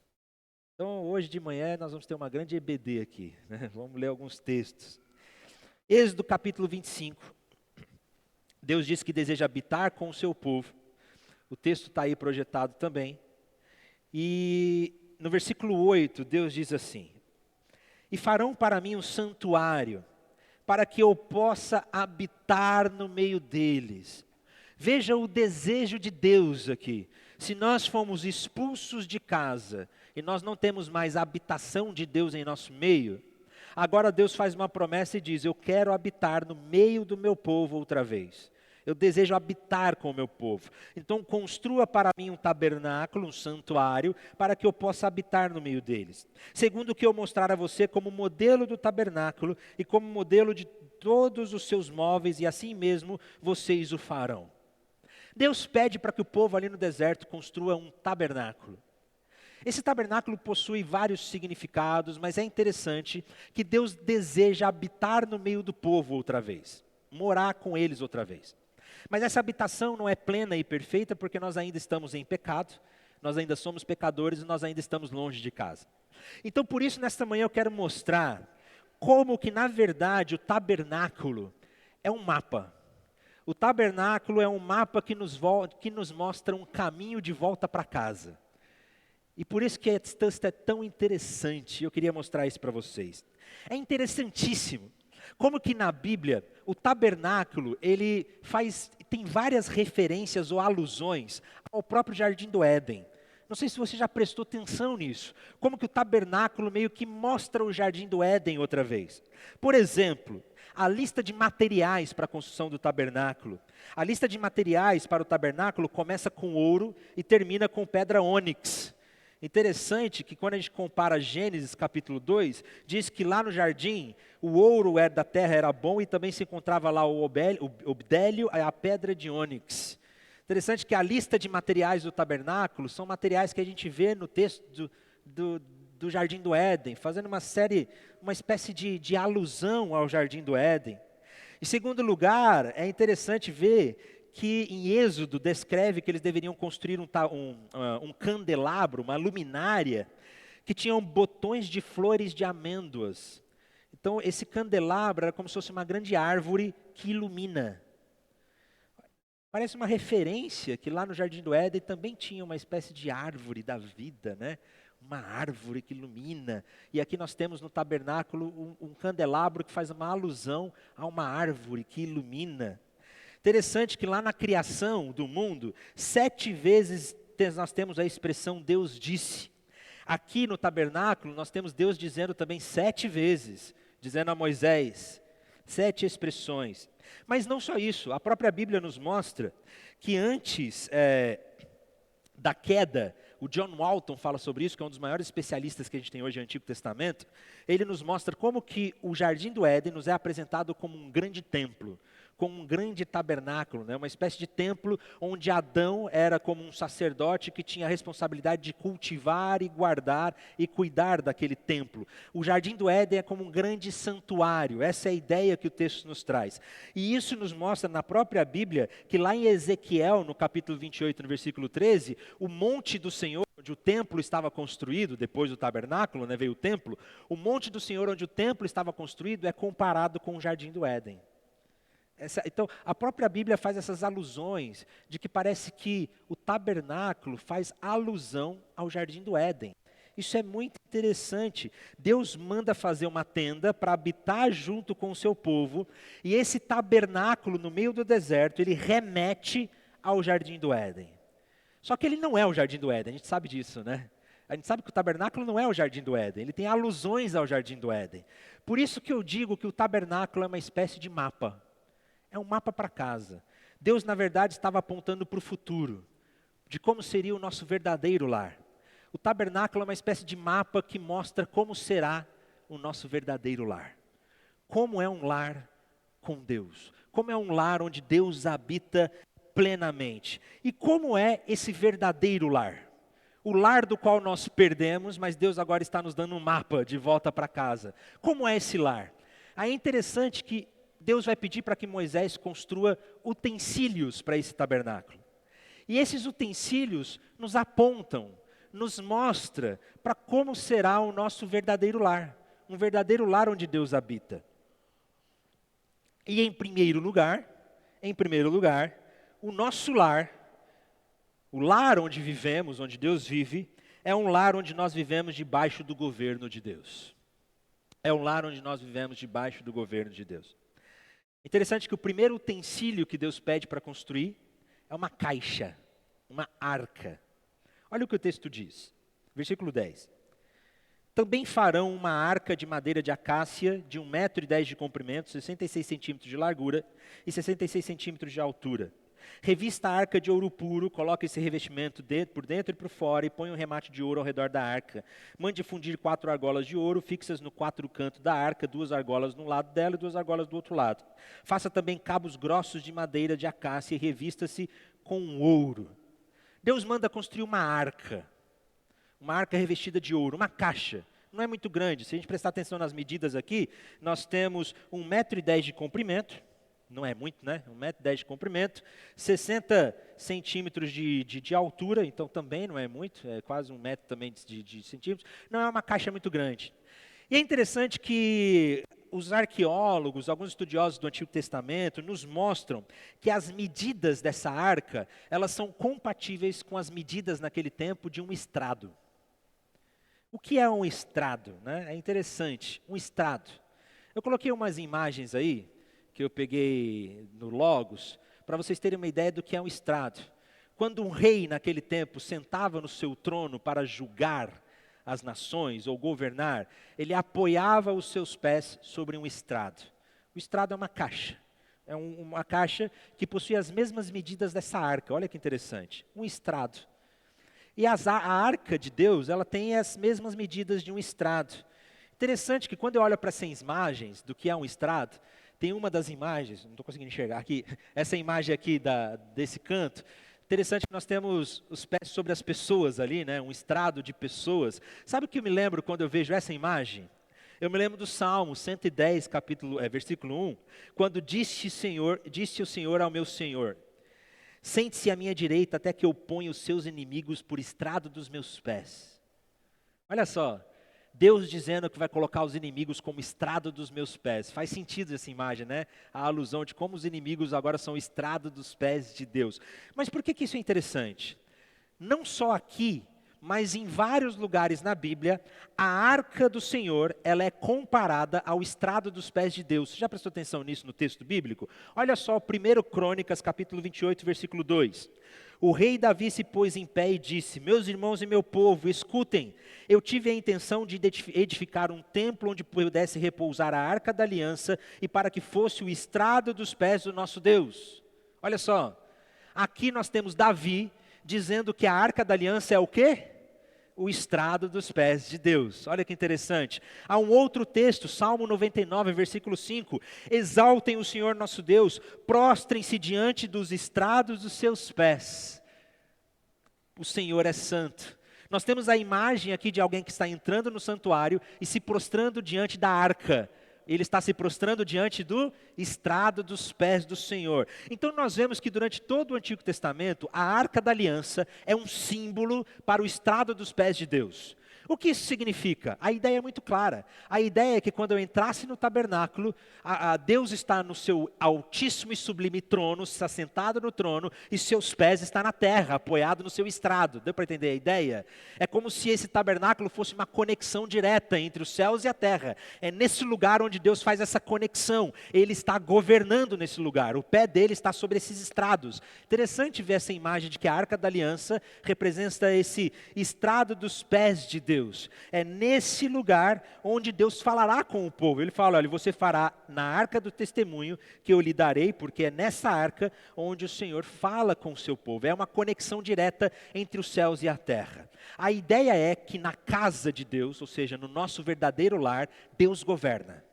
Então, hoje de manhã nós vamos ter uma grande EBD aqui, né? Vamos ler alguns textos. Êxodo capítulo 25. Deus diz que deseja habitar com o seu povo. O texto está aí projetado também. E no versículo 8, Deus diz assim: e farão para mim um santuário, para que eu possa habitar no meio deles. Veja o desejo de Deus aqui. Se nós fomos expulsos de casa, e nós não temos mais a habitação de Deus em nosso meio, agora Deus faz uma promessa e diz: eu quero habitar no meio do meu povo outra vez. Eu desejo habitar com o meu povo. Então construa para mim um tabernáculo, um santuário, para que eu possa habitar no meio deles. Segundo o que eu mostrar a você como modelo do tabernáculo e como modelo de todos os seus móveis, e assim mesmo vocês o farão. Deus pede para que o povo ali no deserto construa um tabernáculo. Esse tabernáculo possui vários significados, mas é interessante que Deus deseja habitar no meio do povo outra vez, morar com eles outra vez. Mas essa habitação não é plena e perfeita porque nós ainda estamos em pecado, nós ainda somos pecadores e nós ainda estamos longe de casa. Então por isso nesta manhã eu quero mostrar como que na verdade o tabernáculo é um mapa. O tabernáculo é um mapa que nos mostra um caminho de volta para casa. E por isso que esse texto é tão interessante, eu queria mostrar isso para vocês. É interessantíssimo como que na Bíblia o tabernáculo tem várias referências ou alusões ao próprio Jardim do Éden. Não sei se você já prestou atenção nisso. Como que o tabernáculo meio que mostra o Jardim do Éden outra vez. Por exemplo, a lista de materiais para a construção do tabernáculo. A lista de materiais para o tabernáculo começa com ouro e termina com pedra ônix. Interessante que quando a gente compara Gênesis capítulo 2, diz que lá no jardim o ouro da terra era bom e também se encontrava lá o obdélio e a pedra de ônix. Interessante que a lista de materiais do tabernáculo são materiais que a gente vê no texto do Jardim do Éden, fazendo uma espécie de alusão ao Jardim do Éden. Em segundo lugar, é interessante ver que em Êxodo descreve que eles deveriam construir um candelabro, uma luminária, que tinham botões de flores de amêndoas. Então esse candelabro era como se fosse uma grande árvore que ilumina. Parece uma referência que lá no Jardim do Éden também tinha uma espécie de árvore da vida, né? Uma árvore que ilumina. E aqui nós temos no tabernáculo um candelabro que faz uma alusão a uma árvore que ilumina. Interessante que lá na criação do mundo, 7 vezes nós temos a expressão Deus disse. Aqui no tabernáculo, nós temos Deus dizendo também 7 vezes, dizendo a Moisés, 7 expressões. Mas não só isso, a própria Bíblia nos mostra que antes da queda, o John Walton fala sobre isso, que é um dos maiores especialistas que a gente tem hoje no Antigo Testamento. Ele nos mostra como que o Jardim do Éden nos é apresentado como um grande templo, como um grande tabernáculo, né? Uma espécie de templo onde Adão era como um sacerdote que tinha a responsabilidade de cultivar e guardar e cuidar daquele templo. O Jardim do Éden é como um grande santuário, essa é a ideia que o texto nos traz. E isso nos mostra na própria Bíblia, que lá em Ezequiel, no capítulo 28, no versículo 13, o monte do Senhor, onde o templo estava construído, depois do tabernáculo, né, veio o templo, o monte do Senhor onde o templo estava construído é comparado com o Jardim do Éden. Então, a própria Bíblia faz essas alusões de que parece que o tabernáculo faz alusão ao Jardim do Éden. Isso é muito interessante. Deus manda fazer uma tenda para habitar junto com o seu povo, e esse tabernáculo no meio do deserto, ele remete ao Jardim do Éden. Só que ele não é o Jardim do Éden, a gente sabe disso, né? A gente sabe que o tabernáculo não é o Jardim do Éden, ele tem alusões ao Jardim do Éden. Por isso que eu digo que o tabernáculo é uma espécie de mapa. É um mapa para casa. Deus, na verdade, estava apontando para o futuro, de como seria o nosso verdadeiro lar. O tabernáculo é uma espécie de mapa que mostra como será o nosso verdadeiro lar. Como é um lar com Deus. Como é um lar onde Deus habita plenamente. E como é esse verdadeiro lar? O lar do qual nós perdemos, mas Deus agora está nos dando um mapa de volta para casa. Como é esse lar? Aí é interessante que Deus vai pedir para que Moisés construa utensílios para esse tabernáculo. E esses utensílios nos apontam, nos mostra para como será o nosso verdadeiro lar. Um verdadeiro lar onde Deus habita. E em primeiro lugar, o nosso lar, o lar onde vivemos, onde Deus vive, é um lar onde nós vivemos debaixo do governo de Deus. É um lar onde nós vivemos debaixo do governo de Deus. Interessante que o primeiro utensílio que Deus pede para construir é uma caixa, uma arca. Olha o que o texto diz, versículo 10. Também farão uma arca de madeira de acácia de 1,10 m de comprimento, 66 centímetros de largura e 66 centímetros de altura. Revista a arca de ouro puro, coloque esse revestimento por dentro e por fora e põe um remate de ouro ao redor da arca. Mande fundir 4 argolas de ouro, fixas no 4 cantos da arca, 2 argolas de um lado dela e 2 argolas do outro lado. Faça também cabos grossos de madeira de acácia e revista-se com ouro. Deus manda construir uma arca revestida de ouro, uma caixa. Não é muito grande, se a gente prestar atenção nas medidas aqui, nós temos 1,10 m de comprimento, não é muito, né? 1,10 m de comprimento, 60 centímetros de altura, então também não é muito, é quase 1 metro também de centímetros. Não é uma caixa muito grande. E é interessante que os arqueólogos, alguns estudiosos do Antigo Testamento, nos mostram que as medidas dessa arca, elas são compatíveis com as medidas naquele tempo de um estrado. O que é um estrado, né? É interessante, um estrado. Eu coloquei umas imagens aí, que eu peguei no Logos, para vocês terem uma ideia do que é um estrado. Quando um rei naquele tempo sentava no seu trono para julgar as nações ou governar, ele apoiava os seus pés sobre um estrado. O estrado é uma caixa. É uma caixa que possui as mesmas medidas dessa arca. Olha que interessante. Um estrado. E a arca de Deus, ela tem as mesmas medidas de um estrado. Interessante que quando eu olho para essas imagens do que é um estrado, tem uma das imagens, não estou conseguindo enxergar aqui, essa imagem aqui desse canto. Interessante que nós temos os pés sobre as pessoas ali, né? Um estrado de pessoas. Sabe o que eu me lembro quando eu vejo essa imagem? Eu me lembro do Salmo 110, versículo 1, quando disse o Senhor ao meu Senhor, sente-se à minha direita até que eu ponha os seus inimigos por estrado dos meus pés. Olha só, Deus dizendo que vai colocar os inimigos como estrado dos meus pés. Faz sentido essa imagem, né? A alusão de como os inimigos agora são estrado dos pés de Deus. Mas por que isso é interessante? Não só aqui, mas em vários lugares na Bíblia, a arca do Senhor, ela é comparada ao estrado dos pés de Deus. Você já prestou atenção nisso no texto bíblico? Olha só, 1 Crônicas, capítulo 28, versículo 2. O rei Davi se pôs em pé e disse: meus irmãos e meu povo, escutem, eu tive a intenção de edificar um templo onde pudesse repousar a arca da aliança e para que fosse o estrado dos pés do nosso Deus. Olha só, aqui nós temos Davi dizendo que a arca da aliança é o quê? O estrado dos pés de Deus. Olha que interessante. Há um outro texto, Salmo 99, versículo 5. Exaltem o Senhor nosso Deus, prostrem-se diante dos estrados dos seus pés. O Senhor é santo. Nós temos a imagem aqui de alguém que está entrando no santuário e se prostrando diante da arca. Ele está se prostrando diante do estrado dos pés do Senhor. Então nós vemos que durante todo o Antigo Testamento, a Arca da Aliança é um símbolo para o estrado dos pés de Deus. O que isso significa? A ideia é muito clara. A ideia é que quando eu entrasse no tabernáculo, Deus está no seu altíssimo e sublime trono, está sentado no trono, e seus pés estão na terra, apoiado no seu estrado. Deu para entender a ideia? É como se esse tabernáculo fosse uma conexão direta entre os céus e a terra. É nesse lugar onde Deus faz essa conexão. Ele está governando nesse lugar. O pé dele está sobre esses estrados. Interessante ver essa imagem de que a Arca da Aliança representa esse estrado dos pés de Deus. É nesse lugar onde Deus falará com o povo. Ele fala, olha, você fará na arca do testemunho que eu lhe darei, porque é nessa arca onde o Senhor fala com o seu povo. É uma conexão direta entre os céus e a terra. A ideia é que na casa de Deus, ou seja, no nosso verdadeiro lar, Deus governa.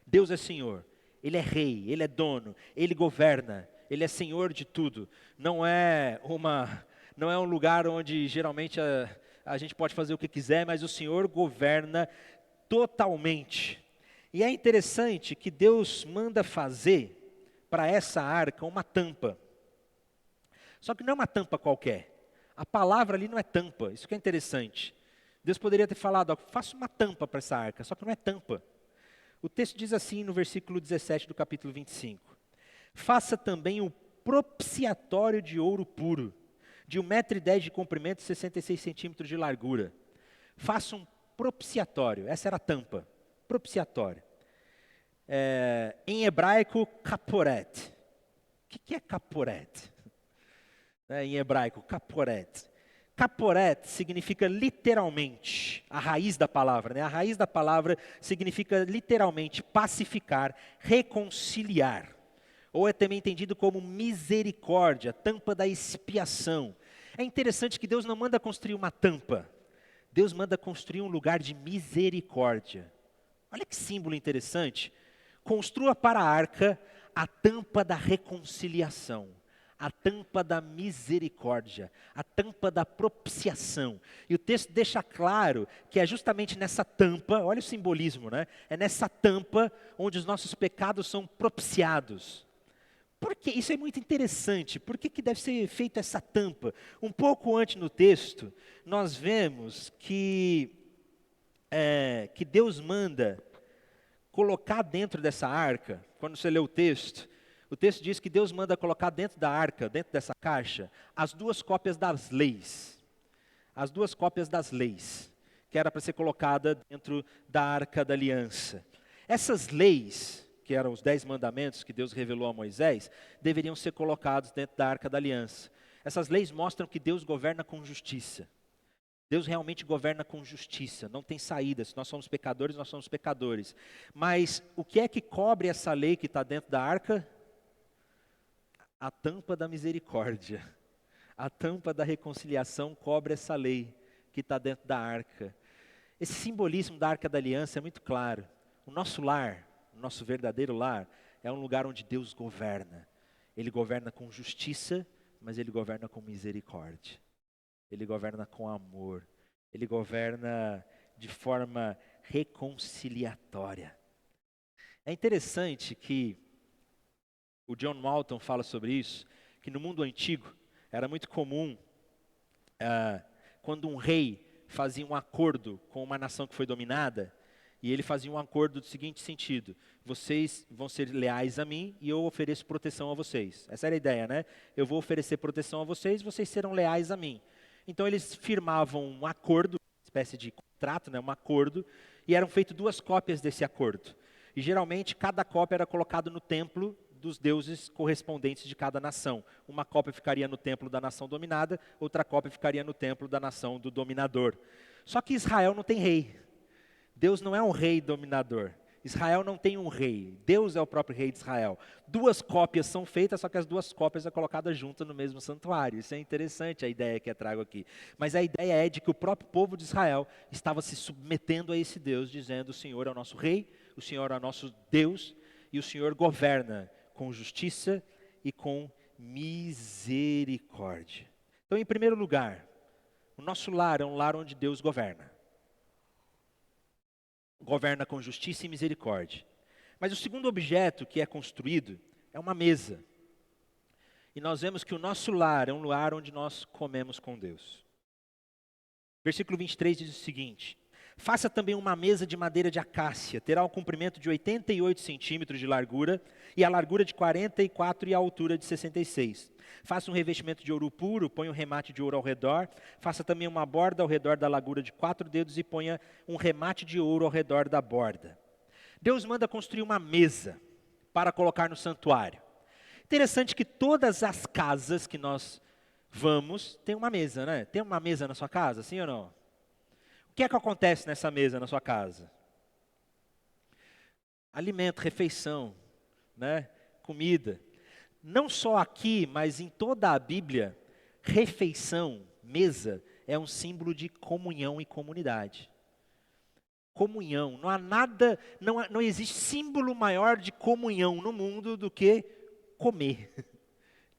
Deus é Senhor, Ele é rei, Ele é dono, Ele governa, Ele é Senhor de tudo. Não é um lugar onde geralmente a gente pode fazer o que quiser, mas o Senhor governa totalmente. E é interessante que Deus manda fazer para essa arca uma tampa. Só que não é uma tampa qualquer. A palavra ali não é tampa, isso que é interessante. Deus poderia ter falado, faça uma tampa para essa arca, só que não é tampa. O texto diz assim no versículo 17 do capítulo 25. Faça também o propiciatório de ouro puro, de 1,10 m de comprimento e 66 centímetros de largura. Faça um propiciatório, essa era a tampa, propiciatório. Em hebraico, kaporet. O que é kaporet? Em hebraico, kaporet. Kaporet significa literalmente, a raiz da palavra, A raiz da palavra significa literalmente pacificar, reconciliar. Ou é também entendido como misericórdia, tampa da expiação. É interessante que Deus não manda construir uma tampa. Deus manda construir um lugar de misericórdia. Olha que símbolo interessante. Construa para a arca a tampa da reconciliação, a tampa da misericórdia, a tampa da propiciação. E o texto deixa claro que é justamente nessa tampa, olha o simbolismo, É nessa tampa onde os nossos pecados são propiciados. Por que? Isso é muito interessante. Por que deve ser feita essa tampa? Um pouco antes no texto, nós vemos que Deus manda colocar dentro dessa arca, quando você lê o texto diz que Deus manda colocar dentro da arca, dentro dessa caixa, as 2 cópias das leis. As 2 cópias das leis, que era para ser colocada dentro da arca da aliança. Essas leis, que eram os 10 mandamentos que Deus revelou a Moisés, deveriam ser colocados dentro da arca da aliança. Essas leis mostram que Deus governa com justiça. Deus realmente governa com justiça, não tem saída. Se nós somos pecadores, nós somos pecadores. Mas o que é que cobre essa lei que está dentro da arca? A tampa da misericórdia. A tampa da reconciliação cobre essa lei que está dentro da arca. Esse simbolismo da arca da aliança é muito claro. O nosso lar, o nosso verdadeiro lar, é um lugar onde Deus governa. Ele governa com justiça, mas Ele governa com misericórdia. Ele governa com amor. Ele governa de forma reconciliatória. É interessante que o John Walton fala sobre isso, que no mundo antigo era muito comum, quando um rei fazia um acordo com uma nação que foi dominada, e ele fazia um acordo do seguinte sentido: vocês vão ser leais a mim e eu ofereço proteção a vocês. Essa era a ideia, Eu vou oferecer proteção a vocês, vocês serão leais a mim. Então eles firmavam um acordo, uma espécie de contrato, um acordo, e eram feitas 2 cópias desse acordo. E geralmente cada cópia era colocada no templo dos deuses correspondentes de cada nação. Uma cópia ficaria no templo da nação dominada, outra cópia ficaria no templo da nação do dominador. Só que Israel não tem rei. Deus não é um rei dominador. Israel não tem um rei. Deus é o próprio rei de Israel. 2 cópias são feitas, só que as 2 cópias são colocadas juntas no mesmo santuário. Isso é interessante, a ideia que eu trago aqui. Mas a ideia é de que o próprio povo de Israel estava se submetendo a esse Deus, dizendo: o Senhor é o nosso rei, o Senhor é o nosso Deus, e o Senhor governa com justiça e com misericórdia. Então, em primeiro lugar, o nosso lar é um lar onde Deus governa. Governa com justiça e misericórdia. Mas o segundo objeto que é construído é uma mesa. E nós vemos que o nosso lar é um lugar onde nós comemos com Deus. Versículo 23 diz o seguinte: faça também uma mesa de madeira de acácia, terá um comprimento de 88 centímetros de largura, e a largura de 44 e a altura de 66. Faça um revestimento de ouro puro, ponha um remate de ouro ao redor. Faça também uma borda ao redor da largura de 4 dedos e ponha um remate de ouro ao redor da borda. Deus manda construir uma mesa para colocar no santuário. Interessante que todas as casas que nós vamos têm uma mesa, né? Tem uma mesa na sua casa, sim ou não? O que é que acontece nessa mesa na sua casa? Alimento, refeição, né? Comida. Não só aqui, mas em toda a Bíblia, refeição, mesa, é um símbolo de comunhão e comunidade. Comunhão, não há nada, não existe símbolo maior de comunhão no mundo do que comer.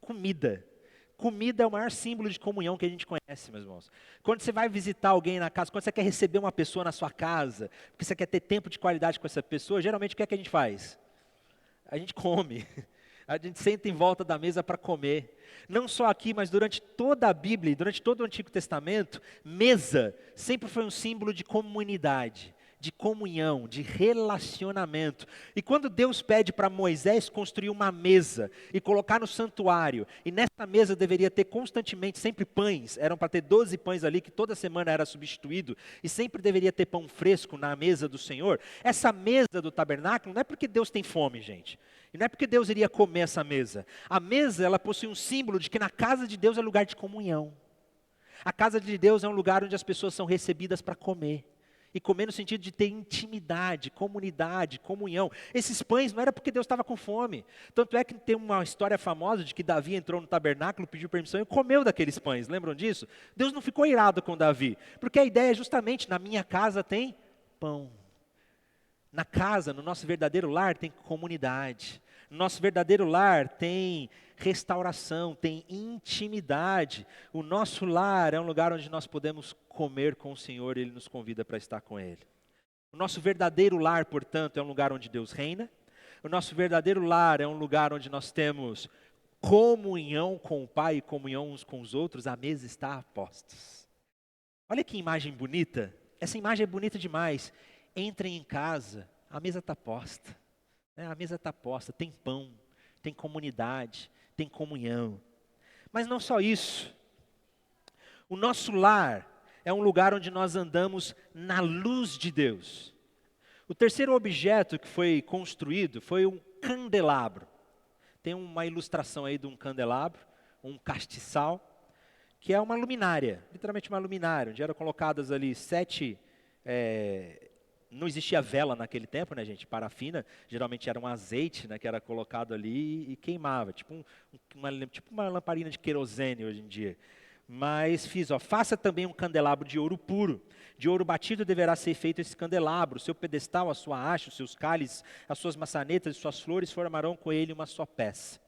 Comida. Comida é o maior símbolo de comunhão que a gente conhece, meus irmãos. Quando você vai visitar alguém na casa, quando você quer receber uma pessoa na sua casa, porque você quer ter tempo de qualidade com essa pessoa, geralmente o que é que a gente faz? A gente come. A gente senta em volta da mesa para comer. Não só aqui, mas durante toda a Bíblia, durante todo o Antigo Testamento, mesa sempre foi um símbolo de comunidade, de comunhão, de relacionamento. E quando Deus pede para Moisés construir uma mesa e colocar no santuário, e nessa mesa deveria ter constantemente sempre pães, eram para ter 12 pães ali, que toda semana era substituído, e sempre deveria ter pão fresco na mesa do Senhor. Essa mesa do tabernáculo não é porque Deus tem fome, gente. E não é porque Deus iria comer essa mesa. A mesa, ela possui um símbolo de que na casa de Deus é lugar de comunhão. A casa de Deus é um lugar onde as pessoas são recebidas para comer. E comer no sentido de ter intimidade, comunidade, comunhão. Esses pães não era porque Deus estava com fome. Tanto é que tem uma história famosa de que Davi entrou no tabernáculo, pediu permissão e comeu daqueles pães. Lembram disso? Deus não ficou irado com Davi. Porque a ideia é justamente, na minha casa tem pão. Na casa, no nosso verdadeiro lar, tem comunidade. No nosso verdadeiro lar tem restauração, tem intimidade. O nosso lar é um lugar onde nós podemos comer com o Senhor e Ele nos convida para estar com Ele. O nosso verdadeiro lar, portanto, é um lugar onde Deus reina. O nosso verdadeiro lar é um lugar onde nós temos comunhão com o Pai e comunhão uns com os outros. A mesa está a postos. Olha que imagem bonita. Essa imagem é bonita demais. Entrem em casa, a mesa está posta. A mesa está posta, tem pão, tem comunidade, tem comunhão. Mas não só isso. O nosso lar é um lugar onde nós andamos na luz de Deus. O terceiro objeto que foi construído foi um candelabro. Tem uma ilustração aí de um candelabro, um castiçal, que é uma luminária, literalmente uma luminária, onde eram colocadas ali 7... Não existia vela naquele tempo, né, gente? Parafina, geralmente era um azeite, né, que era colocado ali e queimava, tipo uma lamparina de querosene hoje em dia. Mas faça também um candelabro de ouro puro. De ouro batido deverá ser feito esse candelabro. O seu pedestal, a sua haste, os seus cálices, as suas maçanetas e suas flores formarão com ele uma só peça.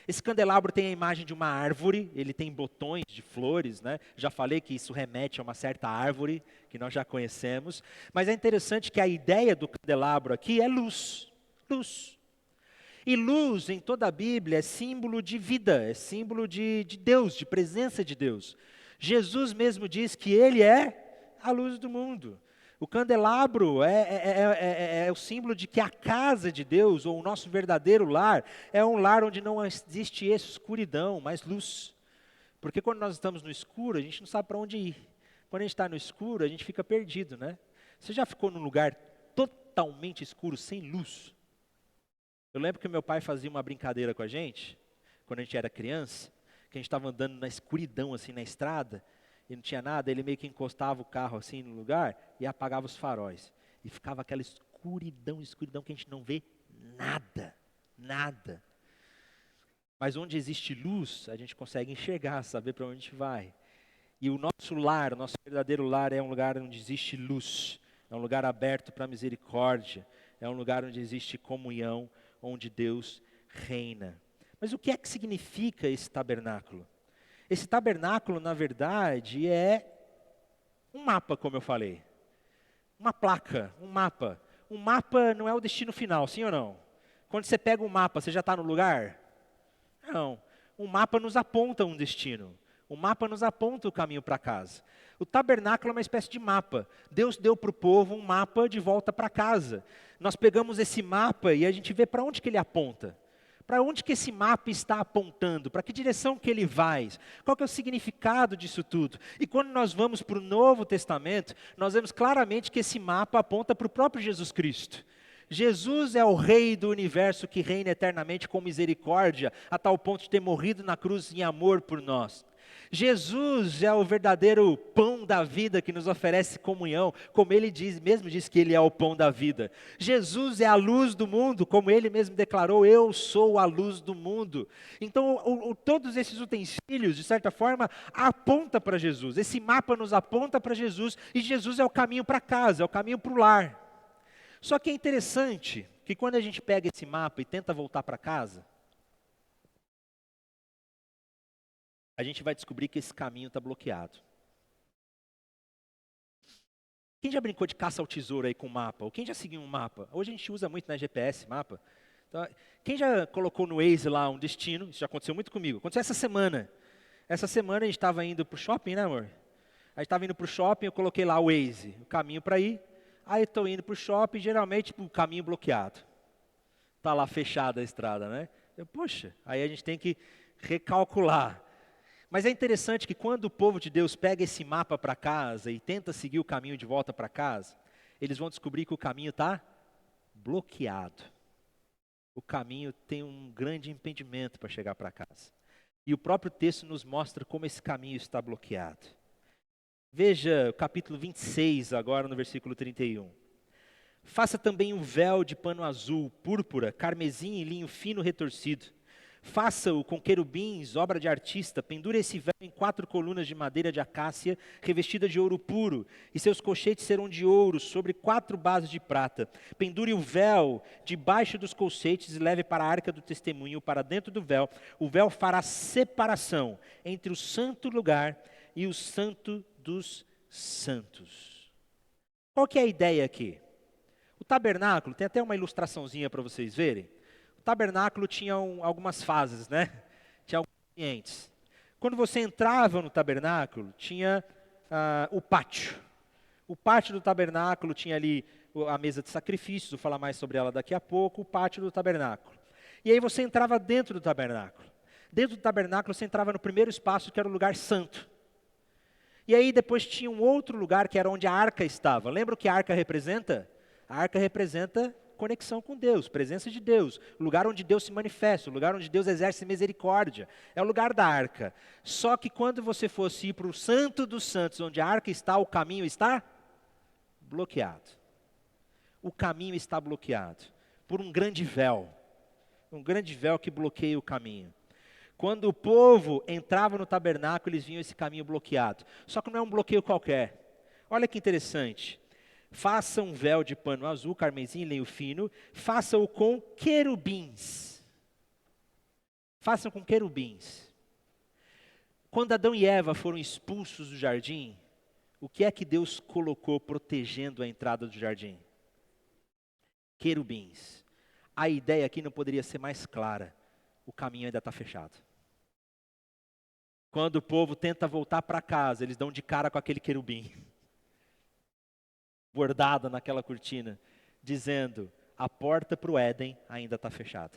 Esse candelabro tem a imagem de uma árvore, ele tem botões de flores, né? Já falei que isso remete a uma certa árvore, que nós já conhecemos. Mas é interessante que a ideia do candelabro aqui é luz. Luz. E luz, em toda a Bíblia, é símbolo de vida, é símbolo de Deus, de presença de Deus. Jesus mesmo diz que Ele é a luz do mundo. O candelabro é o símbolo de que a casa de Deus, ou o nosso verdadeiro lar, é um lar onde não existe escuridão, mas luz. Porque quando nós estamos no escuro, a gente não sabe para onde ir. Quando a gente está no escuro, a gente fica perdido, né? Você já ficou num lugar totalmente escuro, sem luz? Eu lembro que meu pai fazia uma brincadeira com a gente, quando a gente era criança, que a gente estava andando na escuridão, assim, na estrada, e não tinha nada, ele meio que encostava o carro, assim, no lugar, e apagava os faróis. E ficava aquela escuridão, que a gente não vê nada, nada. Mas onde existe luz, a gente consegue enxergar, saber para onde a gente vai. E o nosso lar, o nosso verdadeiro lar é um lugar onde existe luz, é um lugar aberto para a misericórdia, é um lugar onde existe comunhão, onde Deus reina. Mas o que é que significa esse tabernáculo? Esse tabernáculo, na verdade, é um mapa, como eu falei. Uma placa, um mapa. Um mapa não é o destino final, sim ou não? Quando você pega um mapa, você já está no lugar? Não. Um mapa nos aponta um destino. O mapa nos aponta o caminho para casa. O tabernáculo é uma espécie de mapa. Deus deu para o povo um mapa de volta para casa. Nós pegamos esse mapa e a gente vê para onde que ele aponta. Para onde que esse mapa está apontando? Para que direção que ele vai? Qual que é o significado disso tudo? E quando nós vamos para o Novo Testamento, nós vemos claramente que esse mapa aponta para o próprio Jesus Cristo. Jesus é o Rei do universo que reina eternamente com misericórdia, a tal ponto de ter morrido na cruz em amor por nós. Jesus é o verdadeiro pão da vida que nos oferece comunhão, como ele mesmo diz que ele é o pão da vida. Jesus é a luz do mundo, como ele mesmo declarou, eu sou a luz do mundo. Então, todos esses utensílios, de certa forma, apontam para Jesus. Esse mapa nos aponta para Jesus, e Jesus é o caminho para casa, é o caminho para o lar. Só que é interessante que quando a gente pega esse mapa e tenta voltar para casa, a gente vai descobrir que esse caminho está bloqueado. Quem já brincou de caça ao tesouro aí com mapa? Ou quem já seguiu um mapa? Hoje a gente usa muito na GPS, mapa. Então, quem já colocou no Waze lá um destino? Isso já aconteceu muito comigo. Aconteceu essa semana. Essa semana a gente estava indo para o shopping, né, amor? A gente estava indo para o shopping, eu coloquei lá o Waze, o caminho para ir. Aí estou indo para o shopping, geralmente o caminho bloqueado. Está lá fechada a estrada, né? Poxa, aí a gente tem que recalcular. Mas é interessante que quando o povo de Deus pega esse mapa para casa e tenta seguir o caminho de volta para casa, eles vão descobrir que o caminho está bloqueado. O caminho tem um grande impedimento para chegar para casa. E o próprio texto nos mostra como esse caminho está bloqueado. Veja o capítulo 26, agora no versículo 31. Faça também um véu de pano azul, púrpura, carmesim e linho fino retorcido. Faça-o com querubins, obra de artista, pendure esse véu em 4 colunas de madeira de acácia, revestida de ouro puro, e seus colchetes serão de ouro, sobre 4 bases de prata. Pendure o véu debaixo dos colchetes e leve para a arca do testemunho, para dentro do véu. O véu fará separação entre o santo lugar e o santo dos santos. Qual que é a ideia aqui? O tabernáculo, tem até uma ilustraçãozinha para vocês verem. O tabernáculo tinha algumas fases, né? Tinha alguns ambientes. Quando você entrava no tabernáculo, tinha o pátio. O pátio do tabernáculo tinha ali a mesa de sacrifícios, vou falar mais sobre ela daqui a pouco, o pátio do tabernáculo. E aí você entrava dentro do tabernáculo. Dentro do tabernáculo você entrava no primeiro espaço, que era o lugar santo. E aí depois tinha um outro lugar, que era onde a arca estava. Lembra o que a arca representa? A arca representa conexão com Deus, presença de Deus, o lugar onde Deus se manifesta, o lugar onde Deus exerce misericórdia, é o lugar da arca. Só que quando você fosse ir para o Santo dos Santos, onde a arca está, o caminho está bloqueado. O caminho está bloqueado por um grande véu que bloqueia o caminho. Quando o povo entrava no tabernáculo, eles viam esse caminho bloqueado. Só que não é um bloqueio qualquer. Olha que interessante. Faça um véu de pano azul, carmesim, linho fino. Faça-o com querubins. Façam com querubins. Quando Adão e Eva foram expulsos do jardim, o que é que Deus colocou protegendo a entrada do jardim? Querubins. A ideia aqui não poderia ser mais clara. O caminho ainda está fechado. Quando o povo tenta voltar para casa, eles dão de cara com aquele querubim bordado naquela cortina, dizendo, a porta para o Éden ainda está fechada.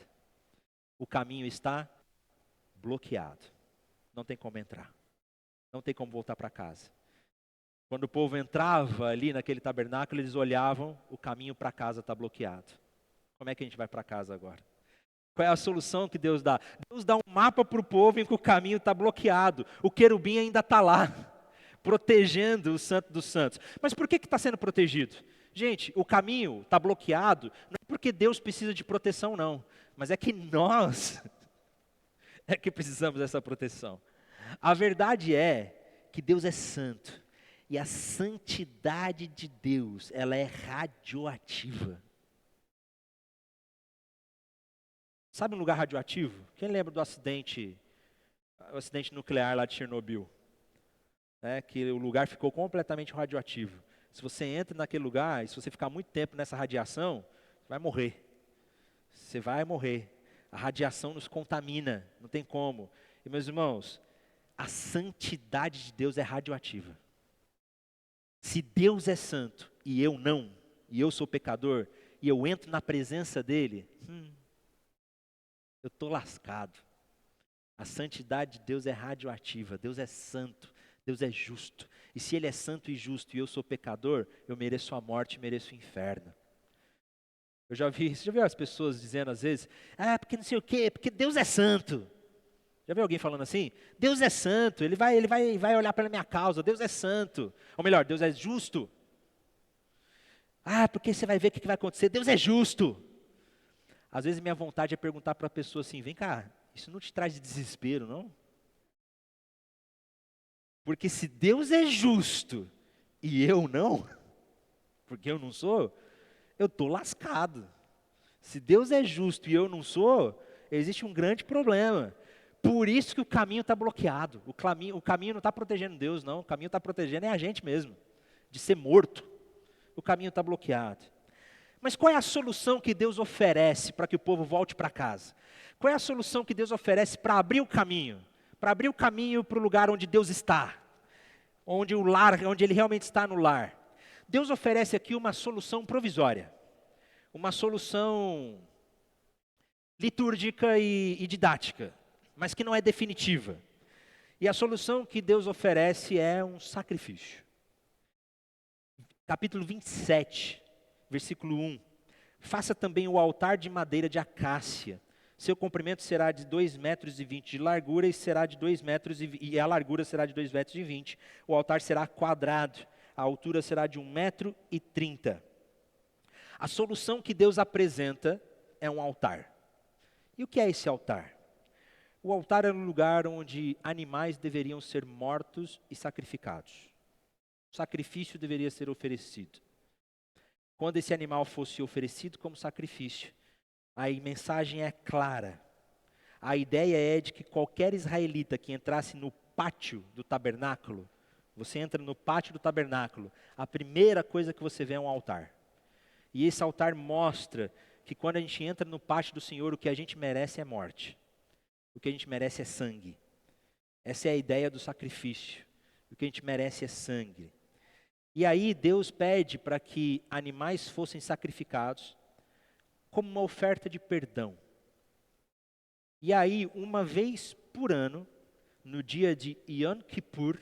O caminho está bloqueado. Não tem como entrar. Não tem como voltar para casa. Quando o povo entrava ali naquele tabernáculo, eles olhavam, o caminho para casa está bloqueado. Como é que a gente vai para casa agora? Qual é a solução que Deus dá? Deus dá um mapa para o povo em que o caminho está bloqueado. O querubim ainda está lá, protegendo o Santo dos Santos. Mas por que está sendo protegido? Gente, o caminho está bloqueado, não é porque Deus precisa de proteção, não. Mas é que nós é que precisamos dessa proteção. A verdade é que Deus é santo. E a santidade de Deus, ela é radioativa. Sabe um lugar radioativo? Quem lembra do acidente nuclear lá de Chernobyl? Que o lugar ficou completamente radioativo. Se você entra naquele lugar e se você ficar muito tempo nessa radiação, você vai morrer. Você vai morrer. A radiação nos contamina, não tem como. E meus irmãos, a santidade de Deus é radioativa. Se Deus é santo e eu não, e eu sou pecador, e eu entro na presença dele, eu estou lascado. A santidade de Deus é radioativa, Deus é santo, Deus é justo. E se Ele é santo e justo e eu sou pecador, eu mereço a morte, mereço o inferno. Você já viu as pessoas dizendo às vezes, porque não sei o quê, porque Deus é santo. Já viu alguém falando assim? Deus é santo, Ele vai olhar pela minha causa, Deus é santo. Ou melhor, Deus é justo. Porque você vai ver o que vai acontecer, Deus é justo. Às vezes minha vontade é perguntar para a pessoa assim, vem cá, isso não te traz desespero, não? Porque se Deus é justo e eu não, porque eu não sou, eu estou lascado. Se Deus é justo e eu não sou, existe um grande problema. Por isso que o caminho está bloqueado. O caminho não está protegendo Deus, não. O caminho está protegendo a gente mesmo, de ser morto. O caminho está bloqueado. Mas qual é a solução que Deus oferece para que o povo volte para casa? Qual é a solução que Deus oferece para abrir o caminho? Para abrir o caminho para o lugar onde Deus está. Onde Ele realmente está no lar. Deus oferece aqui uma solução provisória. Uma solução litúrgica e didática, mas que não é definitiva. E a solução que Deus oferece é um sacrifício. Capítulo 27, versículo 1. Faça também o altar de madeira de acácia. Seu comprimento será de 2,20 metros de largura e a largura será de 2,20 metros. O altar será quadrado, a altura será de 1,30 metro. A solução que Deus apresenta é um altar. E o que é esse altar? O altar era um lugar onde animais deveriam ser mortos e sacrificados. O sacrifício deveria ser oferecido. Quando esse animal fosse oferecido como sacrifício, a mensagem é clara. A ideia é de que qualquer israelita que entrasse no pátio do tabernáculo, você entra no pátio do tabernáculo, a primeira coisa que você vê é um altar. E esse altar mostra que quando a gente entra no pátio do Senhor, o que a gente merece é morte. O que a gente merece é sangue. Essa é a ideia do sacrifício. O que a gente merece é sangue. E aí Deus pede para que animais fossem sacrificados como uma oferta de perdão. E aí, uma vez por ano, no dia de Yom Kippur,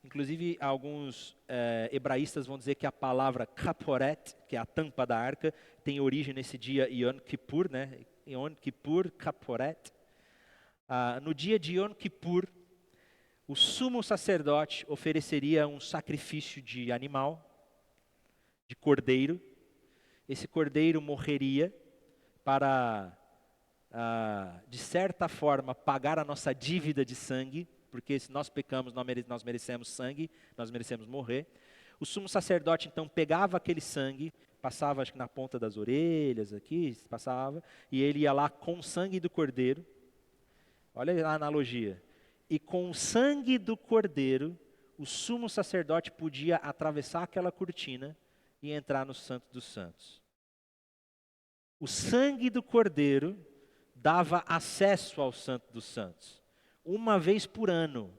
inclusive alguns hebraístas vão dizer que a palavra kaporet, que é a tampa da arca, tem origem nesse dia Yom Kippur, né? Yom Kippur, kaporet. No dia de Yom Kippur, o sumo sacerdote ofereceria um sacrifício de animal, de cordeiro. Esse cordeiro morreria para, de certa forma, pagar a nossa dívida de sangue, porque se nós pecamos, nós merecemos sangue, nós merecemos morrer. O sumo sacerdote, então, pegava aquele sangue, passava acho que na ponta das orelhas, aqui, passava, e ele ia lá com o sangue do cordeiro. Olha a analogia. E com o sangue do cordeiro, o sumo sacerdote podia atravessar aquela cortina e entrar no Santo dos Santos. O sangue do cordeiro dava acesso ao Santo dos Santos, uma vez por ano,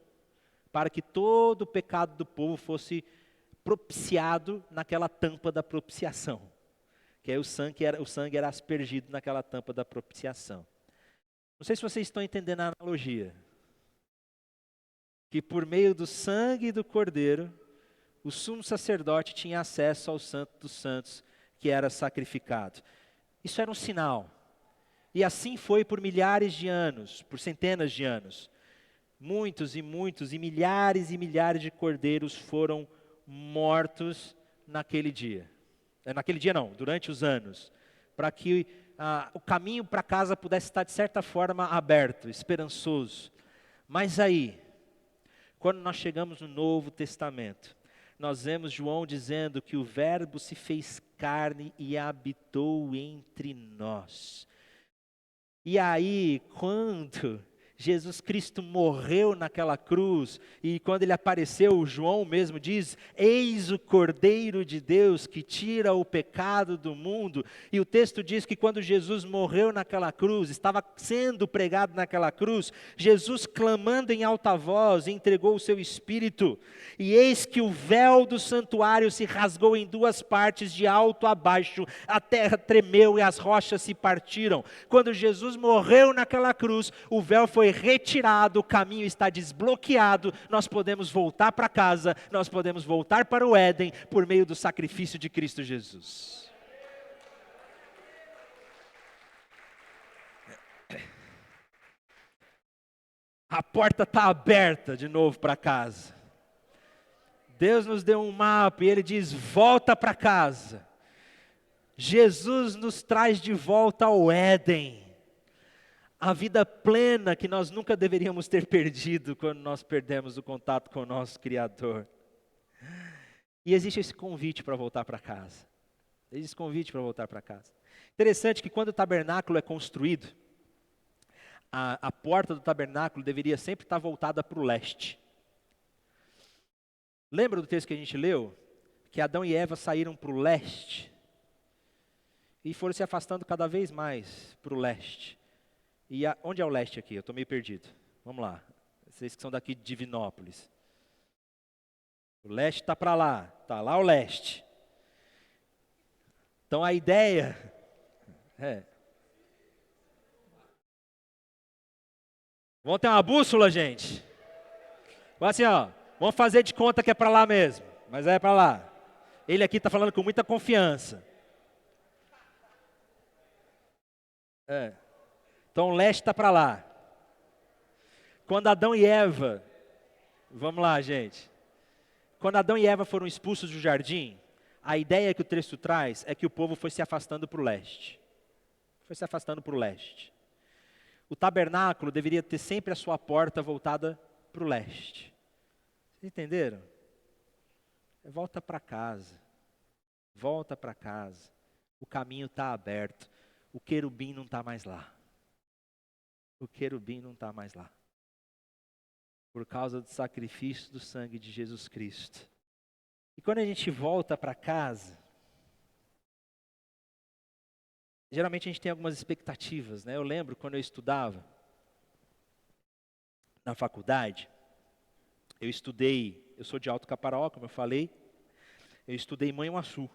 para que todo o pecado do povo fosse propiciado naquela tampa da propiciação. Que aí o sangue era aspergido naquela tampa da propiciação. Não sei se vocês estão entendendo a analogia. Que por meio do sangue do cordeiro, o sumo sacerdote tinha acesso ao Santo dos Santos, que era sacrificado. Isso era um sinal. E assim foi por milhares de anos, por centenas de anos. Muitos e milhares de cordeiros foram mortos naquele dia. Naquele dia não, durante os anos. Para que o caminho para casa pudesse estar de certa forma aberto, esperançoso. Mas aí, quando nós chegamos no Novo Testamento, nós vemos João dizendo que o Verbo se fez carne e habitou entre nós. E aí, quando Jesus Cristo morreu naquela cruz, e quando ele apareceu, João mesmo diz, eis o Cordeiro de Deus que tira o pecado do mundo, e o texto diz que quando Jesus morreu naquela cruz, estava sendo pregado naquela cruz, Jesus clamando em alta voz, entregou o seu Espírito, e eis que o véu do santuário se rasgou em duas partes, de alto a baixo, a terra tremeu e as rochas se partiram. Quando Jesus morreu naquela cruz, o véu foi retirado, o caminho está desbloqueado, nós podemos voltar para casa, nós podemos voltar para o Éden, por meio do sacrifício de Cristo Jesus. A porta está aberta de novo para casa. Deus nos deu um mapa e Ele diz, volta para casa. Jesus nos traz de volta ao Éden. A vida plena que nós nunca deveríamos ter perdido quando nós perdemos o contato com o nosso Criador. E existe esse convite para voltar para casa. Existe esse convite para voltar para casa. Interessante que quando o tabernáculo é construído, a porta do tabernáculo deveria sempre estar voltada para o leste. Lembra do texto que a gente leu? Que Adão e Eva saíram para o leste e foram se afastando cada vez mais para o leste. E onde é o leste aqui? Eu estou meio perdido. Vamos lá. Vocês que são daqui de Divinópolis. O leste está para lá. Está lá o leste. Então a ideia Vamos ter uma bússola, gente? Assim, ó. Vamos fazer de conta que é para lá mesmo. Mas é para lá. Ele aqui está falando com muita confiança. Então o leste está para lá. Quando Adão e Eva, vamos lá, gente. Quando Adão e Eva foram expulsos do jardim, a ideia que o texto traz é que o povo foi se afastando para o leste. Foi se afastando para o leste. O tabernáculo deveria ter sempre a sua porta voltada para o leste. Vocês entenderam? Volta para casa. Volta para casa. O caminho está aberto. O querubim não está mais lá. O querubim não está mais lá. Por causa do sacrifício do sangue de Jesus Cristo. E quando a gente volta para casa, geralmente a gente tem algumas expectativas, né? Eu lembro quando eu estudava na faculdade, eu sou de Alto Caparaó, como eu falei, eu estudei em Manhuaçu.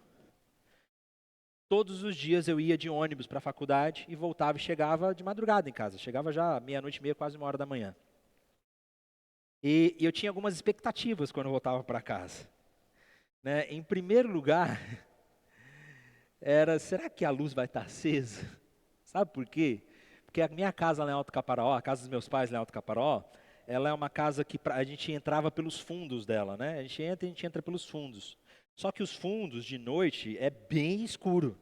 Todos os dias eu ia de ônibus para a faculdade e voltava e chegava de madrugada em casa. Chegava já meia-noite e meia, quase 1h da manhã. E eu tinha algumas expectativas quando eu voltava para casa. Né? Em primeiro lugar, será que a luz vai estar acesa? Sabe por quê? Porque a minha casa lá em Alto Caparaó, a casa dos meus pais lá em Alto Caparaó, ela é uma casa que a gente entrava pelos fundos dela, né? A gente entra pelos fundos. Só que os fundos de noite é bem escuro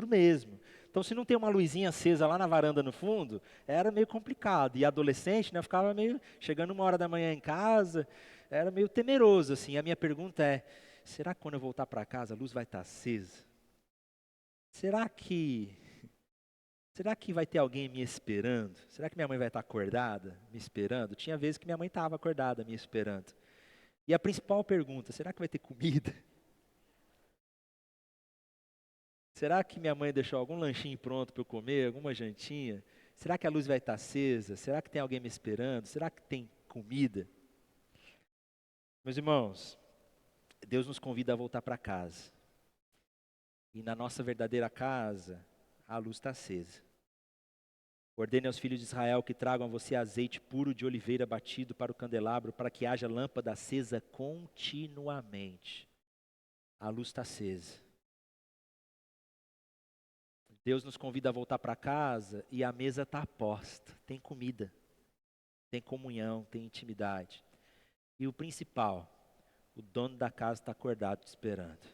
mesmo. Então se não tem uma luzinha acesa lá na varanda no fundo, era meio complicado. E adolescente, né, eu ficava meio, chegando 1h da manhã em casa, era meio temeroso assim. A minha pergunta é, será que quando eu voltar para casa a luz vai estar acesa? Será que vai ter alguém me esperando? Será que minha mãe vai estar acordada, me esperando? Tinha vezes que minha mãe estava acordada, me esperando. E a principal pergunta, será que vai ter comida? Será que minha mãe deixou algum lanchinho pronto para eu comer, alguma jantinha? Será que a luz vai estar acesa? Será que tem alguém me esperando? Será que tem comida? Meus irmãos, Deus nos convida a voltar para casa. E na nossa verdadeira casa, a luz está acesa. Ordene aos filhos de Israel que tragam a você azeite puro de oliveira batido para o candelabro, para que haja lâmpada acesa continuamente. A luz está acesa. Deus nos convida a voltar para casa e a mesa está posta. Tem comida, tem comunhão, tem intimidade. E o principal, o dono da casa está acordado te esperando.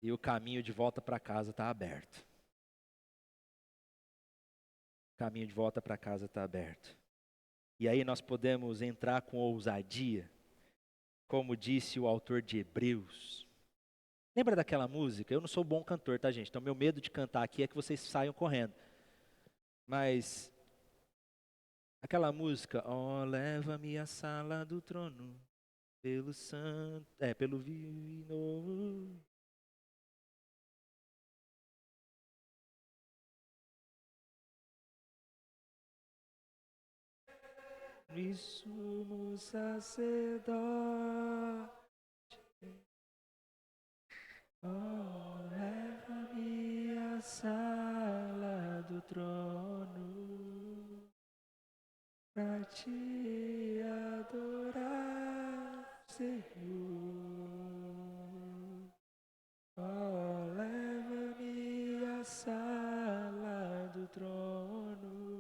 E o caminho de volta para casa está aberto. O caminho de volta para casa está aberto. E aí nós podemos entrar com ousadia, como disse o autor de Hebreus. Lembra daquela música? Eu não sou bom cantor, tá, gente? Então meu medo de cantar aqui é que vocês saiam correndo. Mas aquela música, ó, leva-me à sala do trono, pelo santo, pelo vino. E sumo sacerdote, oh, leva-me à sala do trono, pra te adorar, Senhor. Oh, leva-me à sala do trono,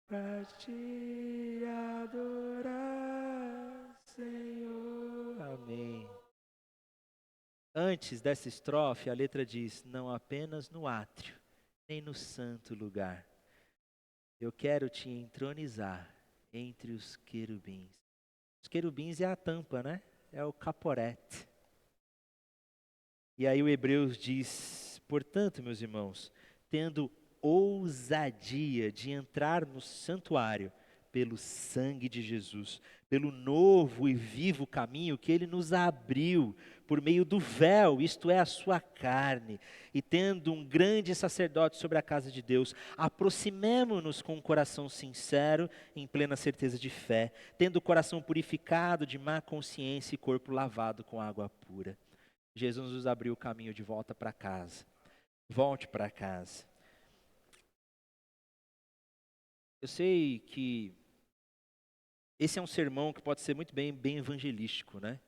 pra te adorar, Senhor. Amém. Antes dessa estrofe, a letra diz: não apenas no átrio, nem no santo lugar. Eu quero te entronizar entre os querubins. Os querubins é a tampa, né? É o caporete. E aí o Hebreus diz: portanto, meus irmãos, tendo ousadia de entrar no santuário pelo sangue de Jesus, pelo novo e vivo caminho que Ele nos abriu por meio do véu, isto é, a sua carne, e tendo um grande sacerdote sobre a casa de Deus, aproximemo-nos com um coração sincero, em plena certeza de fé, tendo o coração purificado de má consciência e corpo lavado com água pura. Jesus nos abriu o caminho de volta para casa. Volte para casa. Eu sei que esse é um sermão que pode ser muito bem evangelístico, né?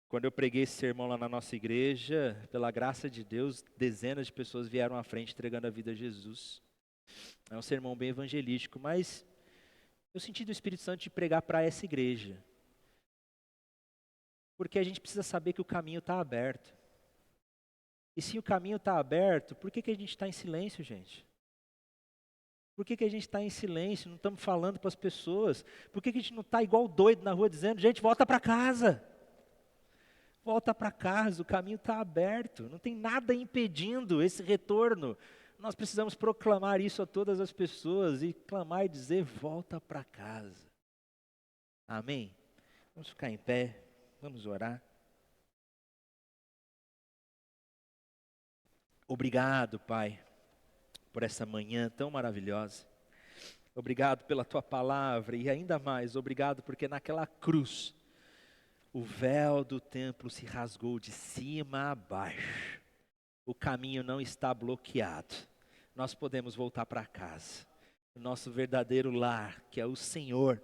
Quando eu preguei esse sermão lá na nossa igreja, pela graça de Deus, dezenas de pessoas vieram à frente entregando a vida a Jesus. É um sermão bem evangelístico, mas eu senti do Espírito Santo de pregar para essa igreja. Porque a gente precisa saber que o caminho está aberto. E se o caminho está aberto, por que a gente está em silêncio, gente? Por que a gente está em silêncio, não estamos falando para as pessoas? Por que a gente não está igual doido na rua dizendo, gente, volta para casa. Volta para casa, o caminho está aberto. Não tem nada impedindo esse retorno. Nós precisamos proclamar isso a todas as pessoas e clamar e dizer, volta para casa. Amém? Vamos ficar em pé, vamos orar. Obrigado, Pai, por essa manhã tão maravilhosa. Obrigado pela Tua palavra e ainda mais, obrigado porque naquela cruz, o véu do templo se rasgou de cima a baixo. O caminho não está bloqueado. Nós podemos voltar para casa. O nosso verdadeiro lar, que é o Senhor,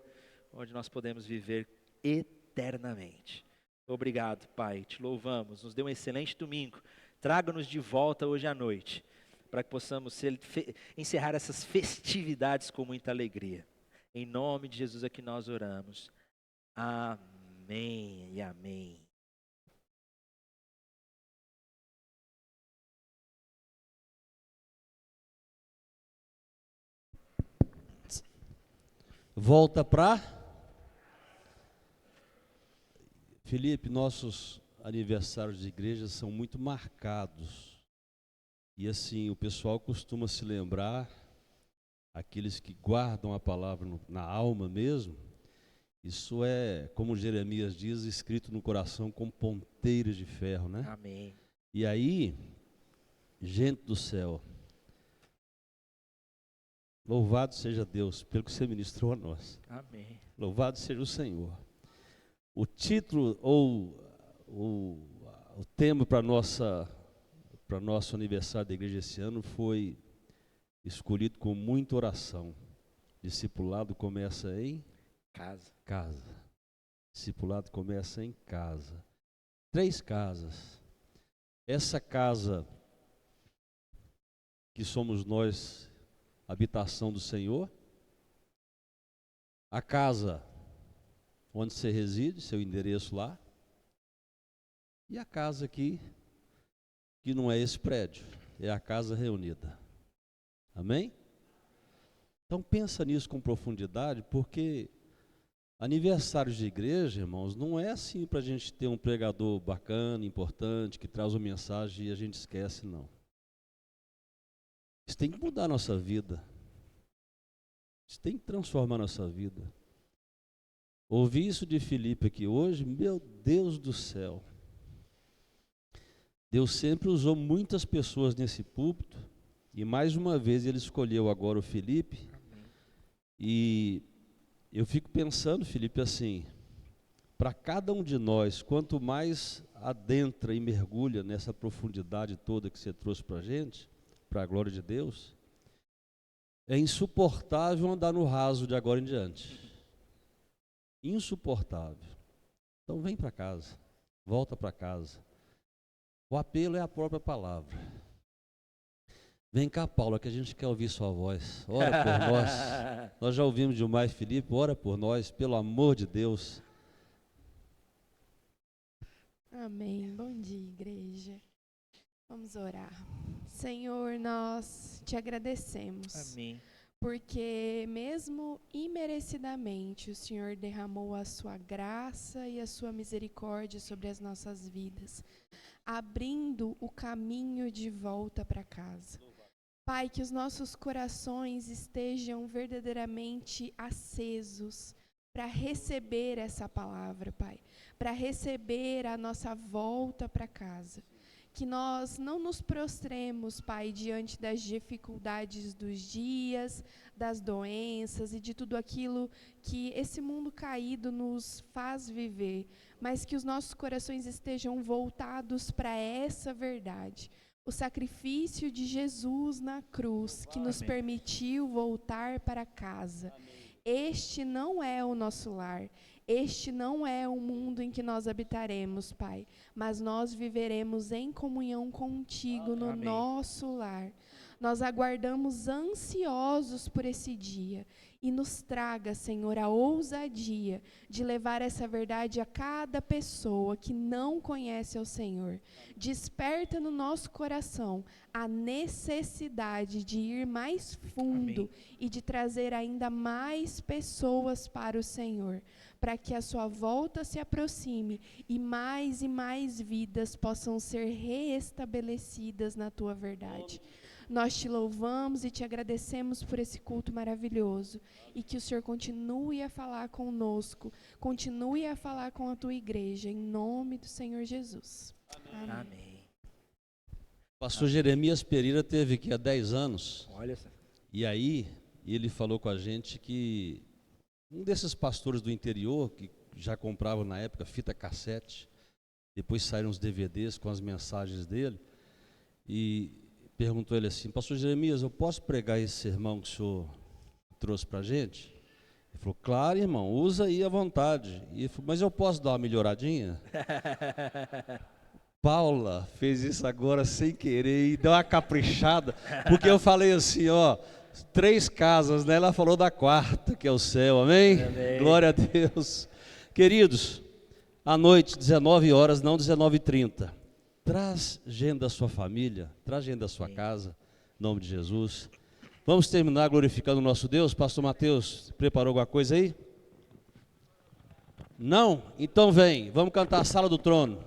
onde nós podemos viver eternamente. Obrigado, Pai, te louvamos. Nos dê um excelente domingo. Traga-nos de volta hoje à noite, para que possamos encerrar essas festividades com muita alegria. Em nome de Jesus é que nós oramos. Amém e amém. Volta para Felipe, nossos aniversários de igreja são muito marcados. E assim, o pessoal costuma se lembrar, aqueles que guardam a palavra na alma mesmo, isso é, como Jeremias diz, escrito no coração com ponteiras de ferro, né? Amém. E aí, gente do céu, louvado seja Deus pelo que você ministrou a nós. Amém. Louvado seja o Senhor. O título ou o tema para nosso aniversário da igreja esse ano foi escolhido com muita oração. Discipulado começa em casa. Discipulado começa em casa. 3 casas. essa casa que somos nós, habitação do Senhor, a casa onde você reside, seu endereço lá, e a casa aqui, que não é esse prédio, é a casa reunida. Amém? Então pensa nisso com profundidade, porque aniversários de igreja, irmãos, não é assim para a gente ter um pregador bacana, importante, que traz uma mensagem e a gente esquece, não. Isso tem que mudar a nossa vida. Isso tem que transformar a nossa vida. Ouvi isso de Filipe aqui hoje, meu Deus do céu. Deus sempre usou muitas pessoas nesse púlpito, e mais uma vez Ele escolheu agora o Filipe, e eu fico pensando, Filipe, assim, para cada um de nós, quanto mais adentra e mergulha nessa profundidade toda que você trouxe para a gente, para a glória de Deus, é insuportável andar no raso de agora em diante. Insuportável. Então vem para casa, volta para casa. O apelo é a própria palavra. Vem cá, Paula, que a gente quer ouvir sua voz. Ora por nós. Nós já ouvimos demais, Filipe. Ora por nós, pelo amor de Deus. Amém. Bom dia, igreja. Vamos orar. Senhor, nós te agradecemos. Amém. Porque mesmo imerecidamente o Senhor derramou a sua graça e a sua misericórdia sobre as nossas vidas, abrindo o caminho de volta para casa. Pai, que os nossos corações estejam verdadeiramente acesos para receber essa palavra, Pai, para receber a nossa volta para casa. Que nós não nos prostremos, Pai, diante das dificuldades dos dias, das doenças e de tudo aquilo que esse mundo caído nos faz viver, mas que os nossos corações estejam voltados para essa verdade. O sacrifício de Jesus na cruz, que nos permitiu voltar para casa. Este não é o nosso lar. Este não é o mundo em que nós habitaremos, Pai, mas nós viveremos em comunhão contigo no nosso lar. Nós aguardamos ansiosos por esse dia e nos traga, Senhor, a ousadia de levar essa verdade a cada pessoa que não conhece ao Senhor. Desperta no nosso coração a necessidade de ir mais fundo e de trazer ainda mais pessoas para o Senhor, para que a sua volta se aproxime e mais vidas possam ser reestabelecidas na tua verdade. Nós te louvamos e te agradecemos por esse culto maravilhoso e que o Senhor continue a falar conosco, continue a falar com a tua igreja, em nome do Senhor Jesus. Amém. Amém. Pastor Jeremias Pereira teve aqui há 10 anos, Olha só. e aí ele falou com a gente que um desses pastores do interior, que já compravam na época fita cassete, depois saíram os DVDs com as mensagens dele, e perguntou ele assim: pastor Jeremias, eu posso pregar esse sermão que o senhor trouxe para a gente? Ele falou: claro, irmão, usa aí à vontade. E ele falou: mas eu posso dar uma melhoradinha? Paula fez isso agora sem querer e deu uma caprichada, porque eu falei assim, ó, 3 casas, né? Ela falou da 4ª, que é o céu, amém? Amém. Glória a Deus. Queridos, à noite, 19 horas, não 19h30. Traz gente da sua família, traz gente da sua casa, em nome de Jesus. Vamos terminar glorificando o nosso Deus. Pastor Mateus, preparou alguma coisa aí? Não? Então vem, vamos cantar a Sala do Trono.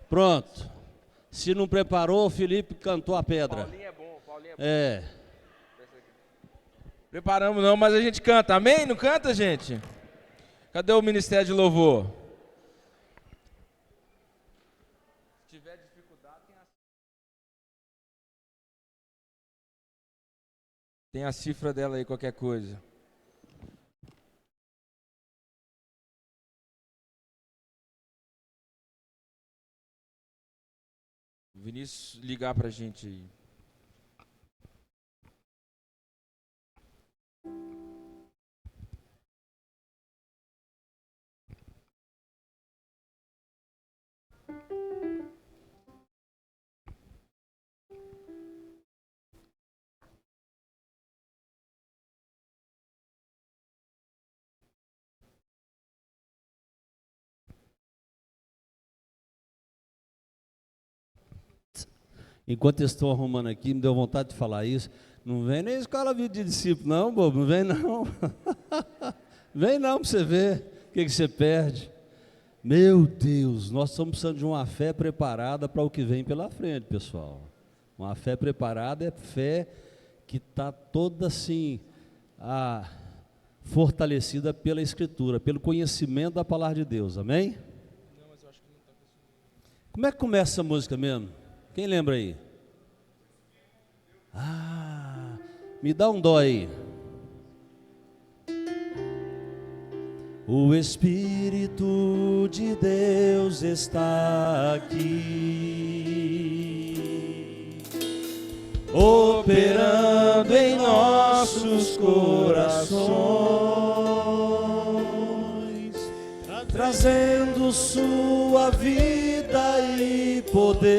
Pronto. Se não preparou, o Felipe cantou a pedra. Paulinho é bom, Paulinho é bom. É. Preparamos não, mas a gente canta. Amém? Não canta, gente? Cadê o Ministério de Louvor? Se tiver dificuldade, tem a cifra dela aí, qualquer coisa. O Vinícius ligar pra gente aí. Enquanto eles estão arrumando aqui, me deu vontade de falar isso. Não vem nem escola vida de discípulo, não, bobo, não vem não. Vem não para você ver o que você perde. Meu Deus, nós estamos precisando de uma fé preparada para o que vem pela frente, pessoal. Uma fé preparada é fé que está toda assim, fortalecida pela Escritura, pelo conhecimento da palavra de Deus, amém? Como é que começa essa música mesmo? Quem lembra aí? Me dá um dó aí. O Espírito de Deus está aqui, operando em nossos corações, trazendo sua vida e poder,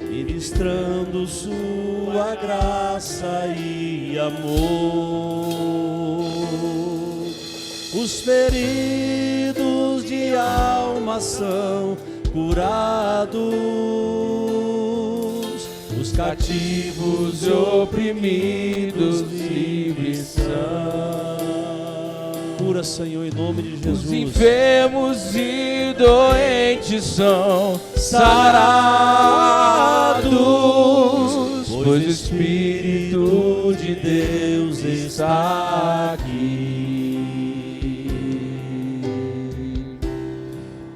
ministrando sua graça e amor. Os feridos de alma são curados, os cativos e oprimidos livres são. Cura, Senhor, em nome de Jesus. Os enfermos e doentes são sarados, pois o Espírito de Deus está aqui.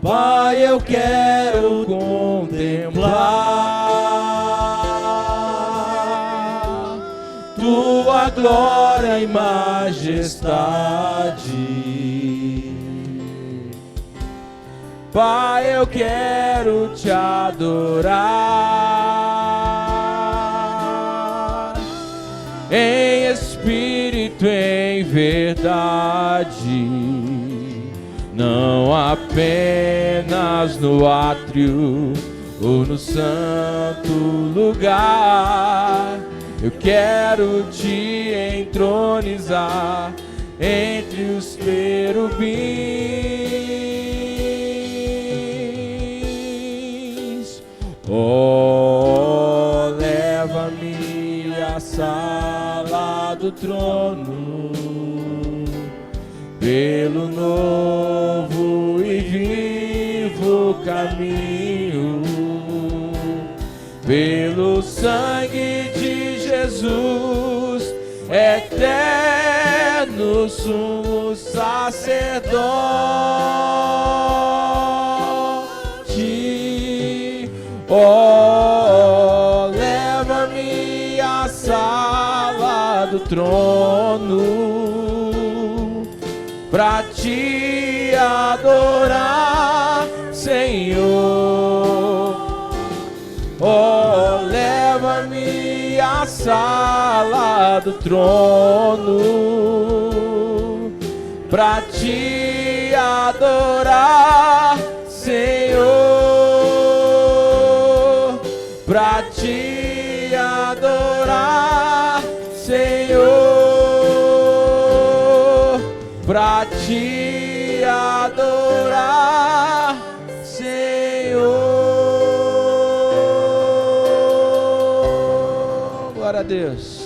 Pai, eu quero contemplar tua glória e majestade. Pai, eu quero te adorar em espírito, em verdade, não apenas no átrio ou no santo lugar. Eu quero te entronizar entre os querubins. Oh, leva-me à sala do trono, pelo novo e vivo caminho, pelo sangue de Jesus, eterno sumo sacerdote. Oh, leva-me à sala do trono pra te adorar, Senhor. Oh, leva-me à sala do trono pra te adorar, Senhor. Pra te adorar, Senhor. Pra te adorar, Senhor. Glória a Deus.